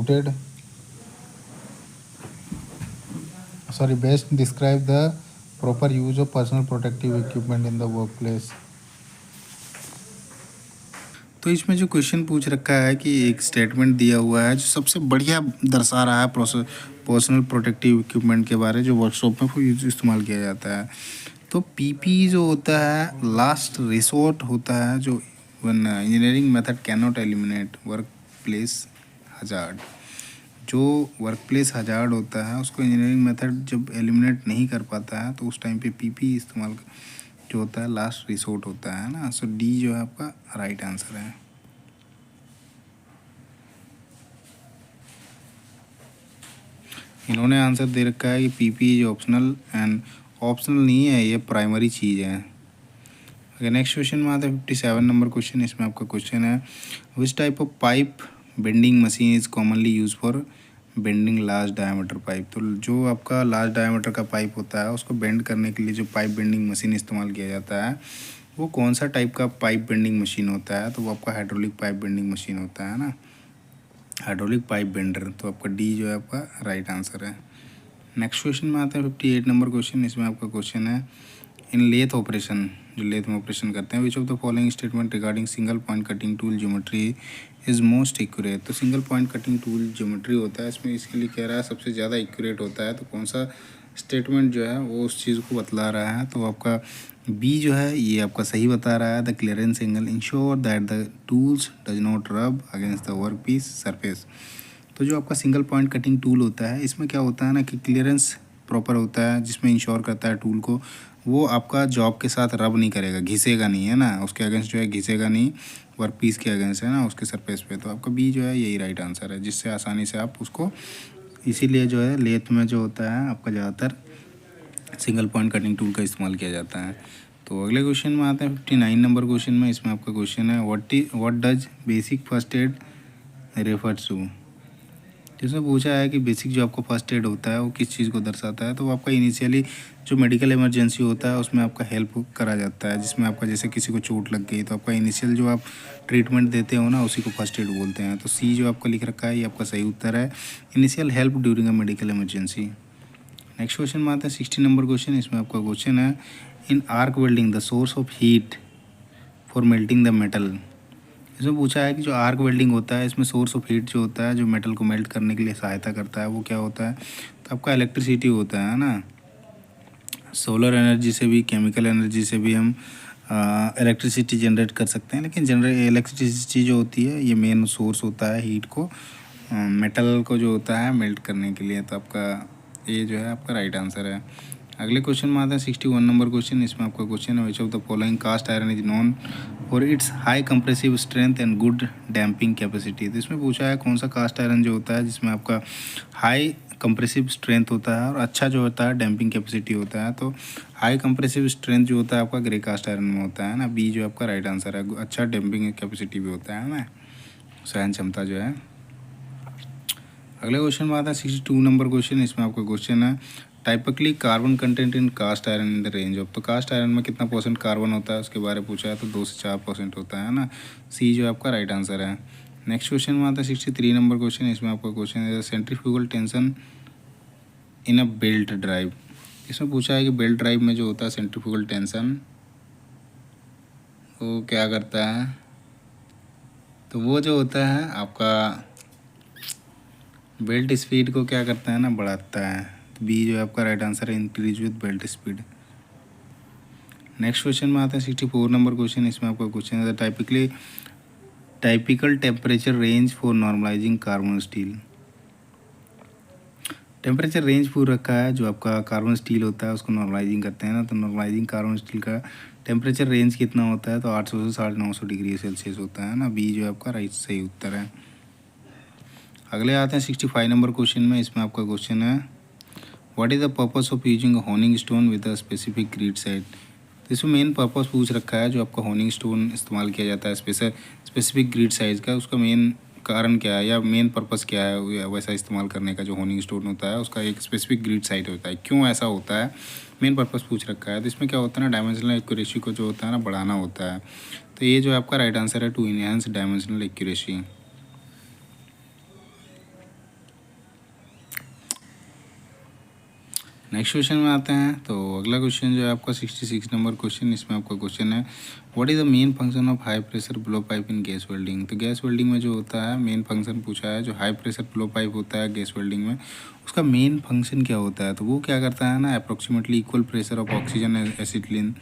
describe the proper use of personal protective equipment in the work place. तो इसमें जो क्वेश्चन पूछ रखा है कि एक स्टेटमेंट दिया हुआ है जो सबसे बढ़िया दर्शा रहा है पर्सनल प्रोटेक्टिव इक्विपमेंट के बारे जो वर्कशॉप में इस्तेमाल किया जाता है। तो PPE जो होता है लास्ट रिसोर्ट होता है, जो engineering method can not eliminate work place hazard. जो वर्क प्लेस हजार्ड होता है उसको इंजीनियरिंग मेथड जब एलिमिनेट नहीं कर पाता है तो उस टाइम पे PPE इस्तेमाल जो होता है लास्ट रिसोर्ट होता है ना। सो डी जो है आपका राइट आंसर है। इन्होंने आंसर दे रखा है कि PPE ऑप्शनल एंड ऑप्शनल नहीं है, ये प्राइमरी चीज़ है। ओके, नेक्स्ट क्वेश्चन में आता है 57 नंबर क्वेश्चन। इसमें आपका क्वेश्चन है, which type of pipe bending machine is commonly use for bending large diameter pipe. तो जो आपका लार्ज डायमीटर का पाइप होता है उसको बेंड करने के लिए जो पाइप बेंडिंग मशीन इस्तेमाल किया जाता है वो कौन सा टाइप का पाइप बेंडिंग मशीन होता है। तो वो आपका हाइड्रोलिक पाइप बेंडिंग मशीन होता है ना, हाइड्रोलिक पाइप बेंडर। तो आपका डी जो है आपका राइट आंसर है। नेक्स्ट क्वेश्चन में आता है 58 नंबर क्वेश्चन। इसमें आपका क्वेश्चन है इन लेथ ऑपरेशन, जो लेथ में ऑपरेशन करते हैं, which of the following statement regarding single point cutting tool geometry is most accurate. तो single point cutting tool geometry होता है, इसमें इसके लिए कह रहा है सबसे ज़्यादा एक्यूरेट होता है। तो कौन सा स्टेटमेंट जो है वो उस चीज़ को बतला रहा है? तो आपका बी जो है ये आपका सही बता रहा है। The clearance angle ensure that the tools does not rub against the work piece surface. तो जो आपका सिंगल पॉइंट कटिंग टूल होता है, इसमें क्या होता है ना कि क्लियरेंस प्रॉपर होता है, जिसमें इंश्योर करता है टूल को वो आपका जॉब के साथ रब नहीं करेगा, घिसेगा नहीं, है ना, उसके अगेंस्ट जो है घिसेगा नहीं, वर्क पीस के अगेंस्ट, है ना, उसके सरफेस पे। तो आपका बी जो है यही राइट आंसर है, जिससे आसानी से आप उसको, इसीलिए जो है लेथ में जो होता है आपका ज़्यादातर सिंगल पॉइंट कटिंग टूल का इस्तेमाल किया जाता है। तो अगले क्वेश्चन में आते हैं 59 नंबर क्वेश्चन में। इसमें आपका क्वेश्चन है what does basic first aid refers to. जिसमें पूछा है कि बेसिक जो आपका फर्स्ट एड होता है वो किस चीज़ को दर्शाता है। तो आपका इनिशियली जो मेडिकल इमरजेंसी होता है उसमें आपका हेल्प करा जाता है, जिसमें आपका जैसे किसी को चोट लग गई तो आपका इनिशियल जो आप ट्रीटमेंट देते हो ना उसी को फर्स्ट एड बोलते हैं। तो सी जो आपका लिख रखा है ये आपका सही उत्तर है, initial help during a medical emergency. Next question में आता है 60 नंबर क्वेश्चन। इसमें आपका क्वेश्चन है in arc welding the source of heat for melting the metal. इसमें पूछा है कि जो आर्क वेल्डिंग होता है इसमें सोर्स ऑफ हीट जो होता है जो मेटल को मेल्ट करने के लिए सहायता करता है वो क्या होता है? तो आपका इलेक्ट्रिसिटी होता है ना। सोलर एनर्जी से भी, केमिकल एनर्जी से भी हम इलेक्ट्रिसिटी जनरेट कर सकते हैं, लेकिन इलेक्ट्रिसिटी जो होती है ये मेन सोर्स होता है हीट को, मेटल को जो होता है मेल्ट करने के लिए। तो आपका ये जो है आपका राइट आंसर है। अगले क्वेश्चन में आता है 61 नंबर क्वेश्चन। इसमें आपका क्वेश्चन है which of the following cast iron is known for its high compressive strength and good damping capacity. तो इसमें पूछा है कौन सा कास्ट आयरन जो होता है जिसमें आपका हाई कंप्रेसिव स्ट्रेंथ होता है और अच्छा जो होता है डैम्पिंग कैपेसिटी होता है। तो हाई कंप्रेसिव स्ट्रेंथ जो होता है आपका ग्रे कास्ट आयरन में होता है ना। बी जो आपका राइट आंसर है। अच्छा डैम्पिंग कैपेसिटी भी होता है ना, सहन क्षमता जो है। अगले क्वेश्चन में आता है 62 नंबर क्वेश्चन। इसमें आपका क्वेश्चन है typically carbon content in cast iron in the range of. तो कास्ट आयरन में कितना परसेंट कार्बन होता है उसके बारे में पूछा है, तो 2 से 4% होता है ना। सी जो आपका राइट आंसर है। नेक्स्ट क्वेश्चन में आता है 63 नंबर क्वेश्चन। इसमें आपका क्वेश्चन है centrifugal tension in a belt drive. इसमें पूछा है कि बेल्ट ड्राइव में जो होता है सेंट्रीफ्यूगल टेंशन वो क्या करता है? तो वो जो होता है आपका बेल्ट स्पीड को क्या करता है ना, बढ़ाता है। तो बी जो है आपका राइट आंसर है, increase with belt speed. Next question में आता है 64 नंबर क्वेश्चन। इसमें आपका क्वेश्चन है typical temperature range for normalising carbon steel. Temperature range पूछ रखा है, जो आपका कार्बन स्टील होता है उसको नॉर्मलाइजिंग करते हैं ना। तो नॉर्मलाइजिंग कार्बन स्टील का टेम्परेचर रेंज कितना होता है? तो 800 से 950 डिग्री सेल्सियस होता है ना। बी जो है आपका राइट सही उत्तर है। अगले आते हैं 65 नंबर क्वेश्चन में। इसमें आपका क्वेश्चन है what is the purpose of using honing stone with a specific grid side. तो इसमें मेन पर्पस पूछ रखा है, जो आपका होनिंग स्टोन इस्तेमाल किया जाता है स्पेसिफिक ग्रिड साइज का, उसका मेन कारण क्या है या मेन पर्पस क्या है वैसा इस्तेमाल करने का। जो होनिंग स्टोन होता है उसका एक स्पेसिफिक ग्रिड साइड होता है, क्यों ऐसा होता है, मेन पर्पस पूछ रखा है। तो इसमें क्या होता है ना, डायमेंशनल एक्यूरेसी को जो होता है ना बढ़ाना होता है। तो ये जो आपका राइट आंसर है, to enhance dimensional accuracy. Next question में आते हैं। तो अगला क्वेश्चन जो है आपका 66 नंबर क्वेश्चन। इसमें आपका क्वेश्चन है what is the main function of high pressure blow pipe in gas welding. तो गैस वेल्डिंग में जो होता है मेन फंक्शन पूछा है, जो हाई प्रेशर ब्लो पाइप होता है गैस वेल्डिंग में, उसका मेन फंक्शन क्या होता है? तो वो क्या करता है ना, approximately equal pressure of oxygen acetylene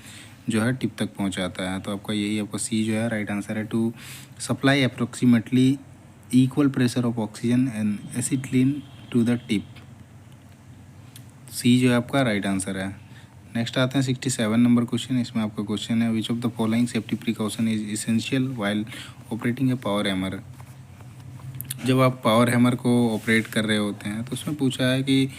जो है टिप तक पहुँचाता है। तो आपका यही आपका सी जो है राइट आंसर है, to supply approximately equal pressure of oxygen and acetylene to the tip. C जो है आपका राइट आंसर है। नेक्स्ट आते हैं 67 नंबर क्वेश्चन। इसमें आपका क्वेश्चन है which of the following safety precaution is essential while operating A power hammer. जब आप पावर हैमर को ऑपरेट कर रहे होते हैं तो उसमें पूछा है कि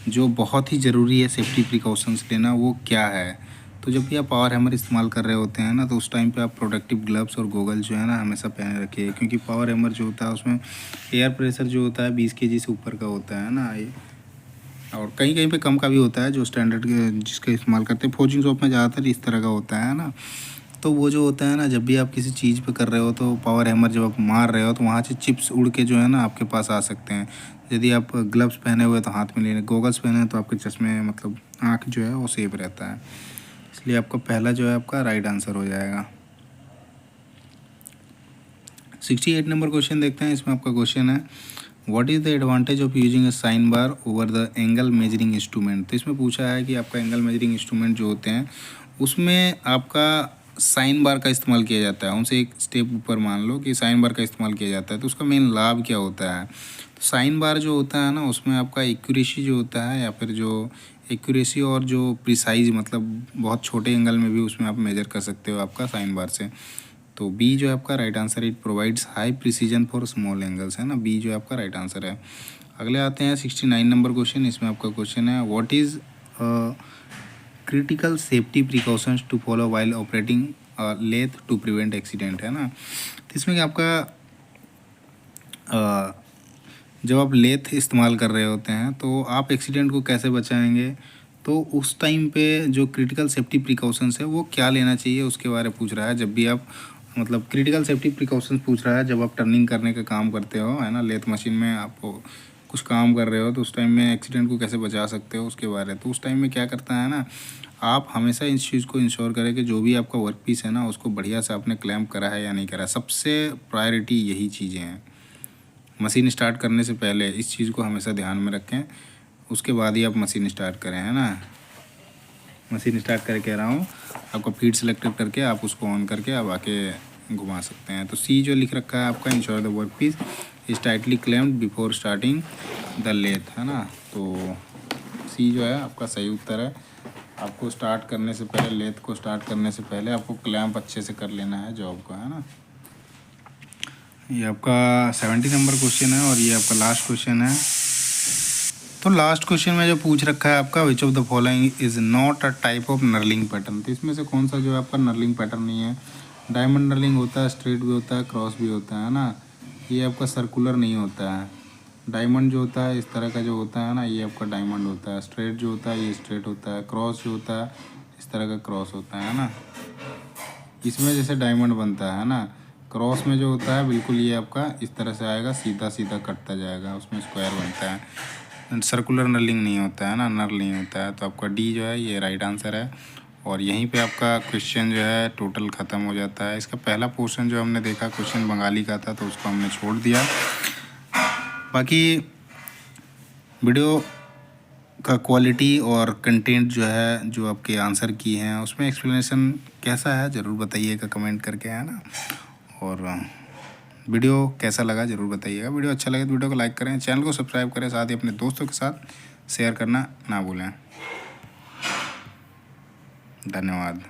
जो बहुत ही ज़रूरी है सेफ्टी प्रिकॉशंस लेना वो क्या है। तो जब भी आप पावर हैमर इस्तेमाल कर रहे होते हैं ना, तो उस टाइम पे आप प्रोटेक्टिव ग्लव्स और गोगल जो है ना हमेशा पहने रखिए, क्योंकि पावर हैमर जो होता है उसमें एयर प्रेशर जो होता है 20 kg से ऊपर का होता है ना, और कहीं कहीं पे कम का भी होता है, जो स्टैंडर्ड जिसका इस्तेमाल करते हैं। फोर्जिंग शॉप में ज़्यादातर इस तरह का होता है ना। तो वो जो होता है ना, जब भी आप किसी चीज़ पे कर रहे हो तो पावर हैमर जब आप मार रहे हो तो वहाँ से चिप्स उड़ के जो है ना आपके पास आ सकते हैं। यदि आप ग्लव्स पहने हुए तो हाथ में लेने, गोगल्स पहने हैं तो आपके चश्मे मतलब आँख जो है वो सेफ रहता है। इसलिए आपका पहला जो है आपका राइट आंसर हो जाएगा। 68 नंबर क्वेश्चन देखते हैं। इसमें आपका क्वेश्चन है what is the advantage of using a sine bar over the angle measuring instrument. तो इसमें पूछा है कि आपका एंगल मेजरिंग इंस्ट्रूमेंट जो होते हैं उसमें आपका साइन बार का इस्तेमाल किया जाता है। उनसे एक स्टेप ऊपर मान लो कि साइन बार का इस्तेमाल किया जाता है, तो उसका मेन लाभ क्या होता है। तो साइन बार जो होता है ना उसमें आपका एक्यूरेसी जो होता है, या फिर जो एक्यूरेसी और जो प्रिसाइज मतलब बहुत छोटे एंगल में भी उसमें आप मेजर कर सकते हो आपका साइन बार से। तो बी जो है आपका right answer, it provides high precision for small angles, है ना। बी जो है आपका राइट आंसर है। अगले आते हैं 69 नंबर क्वेश्चन। इसमें आपका क्वेश्चन है what is critical safety precautions to follow while operating lathe to prevent accident, है ना। तो इसमें आपका जब आप लेथ इस्तेमाल कर रहे होते हैं तो आप एक्सीडेंट को कैसे बचाएंगे, तो उस टाइम पे जो क्रिटिकल सेफ्टी प्रिकॉशंस है वो क्या लेना चाहिए उसके बारे में पूछ रहा है। जब भी आप मतलब क्रिटिकल सेफ्टी प्रिकॉशंस पूछ रहा है जब आप टर्निंग करने का काम करते हो, है ना, लेथ मशीन में आप कुछ काम कर रहे हो तो उस टाइम में एक्सीडेंट को कैसे बचा सकते हो उसके बारे में। तो उस टाइम में क्या करता है ना, आप हमेशा इस चीज़ को इंश्योर करें कि जो भी आपका वर्क पीस है ना उसको बढ़िया से आपने क्लैम्प करा है या नहीं करा है। सबसे प्रायोरिटी यही चीज़ें हैं। मशीन स्टार्ट करने से पहले इस चीज़ को हमेशा ध्यान में रखें, उसके बाद ही आप मशीन स्टार्ट करें, है ना। मशीन स्टार्ट करके कह रहा हूँ, आपको फीड सेलेक्ट करके आप उसको ऑन करके आप आके घुमा सकते हैं। तो सी जो लिख रखा है आपका ensure the work piece is tightly clamped before starting the lathe, है ना। तो सी जो है आपका सही उत्तर है। आपको स्टार्ट करने से पहले, लेथ को स्टार्ट करने से पहले आपको क्लैम्प अच्छे से कर लेना है जॉब को, है ना। ये आपका 70 नंबर क्वेश्चन है और ये आपका लास्ट क्वेश्चन है। तो लास्ट क्वेश्चन में जो पूछ रखा है आपका which of the following is not a type of knurling pattern. तो इसमें से कौन सा जो है आपका नर्लिंग पैटर्न नहीं है। डायमंड नर्लिंग होता है, स्ट्रेट भी होता है, क्रॉस भी होता है ना। ये आपका सर्कुलर नहीं होता है। डायमंड जो होता है इस तरह का जो होता है ना, ये आपका डायमंड होता है। स्ट्रेट जो होता है ये स्ट्रेट होता है। क्रॉस जो होता है इस तरह का क्रॉस होता है ना। इसमें जैसे डायमंड बनता है ना, क्रॉस में जो होता है बिल्कुल ये आपका इस तरह से आएगा, सीधा सीधा कटता जाएगा, उसमें स्क्वायर बनता है। सर्कुलर नर्लिंग नहीं होता है ना, नर्ल नहीं होता है। तो आपका डी जो है ये राइट आंसर है। और यहीं पे आपका क्वेश्चन जो है टोटल ख़त्म हो जाता है। इसका पहला पोर्शन जो हमने देखा क्वेश्चन बंगाली का था तो उसको हमने छोड़ दिया। बाकी वीडियो का क्वालिटी और कंटेंट जो है, जो आपके आंसर की हैं उसमें एक्सप्लेनेशन कैसा है ज़रूर बताइएगा कमेंट करके, है ना। और वीडियो कैसा लगा ज़रूर बताइएगा। वीडियो अच्छा लगे तो वीडियो को लाइक करें, चैनल को सब्सक्राइब करें, साथ ही अपने दोस्तों के साथ शेयर करना ना भूलें। धन्यवाद।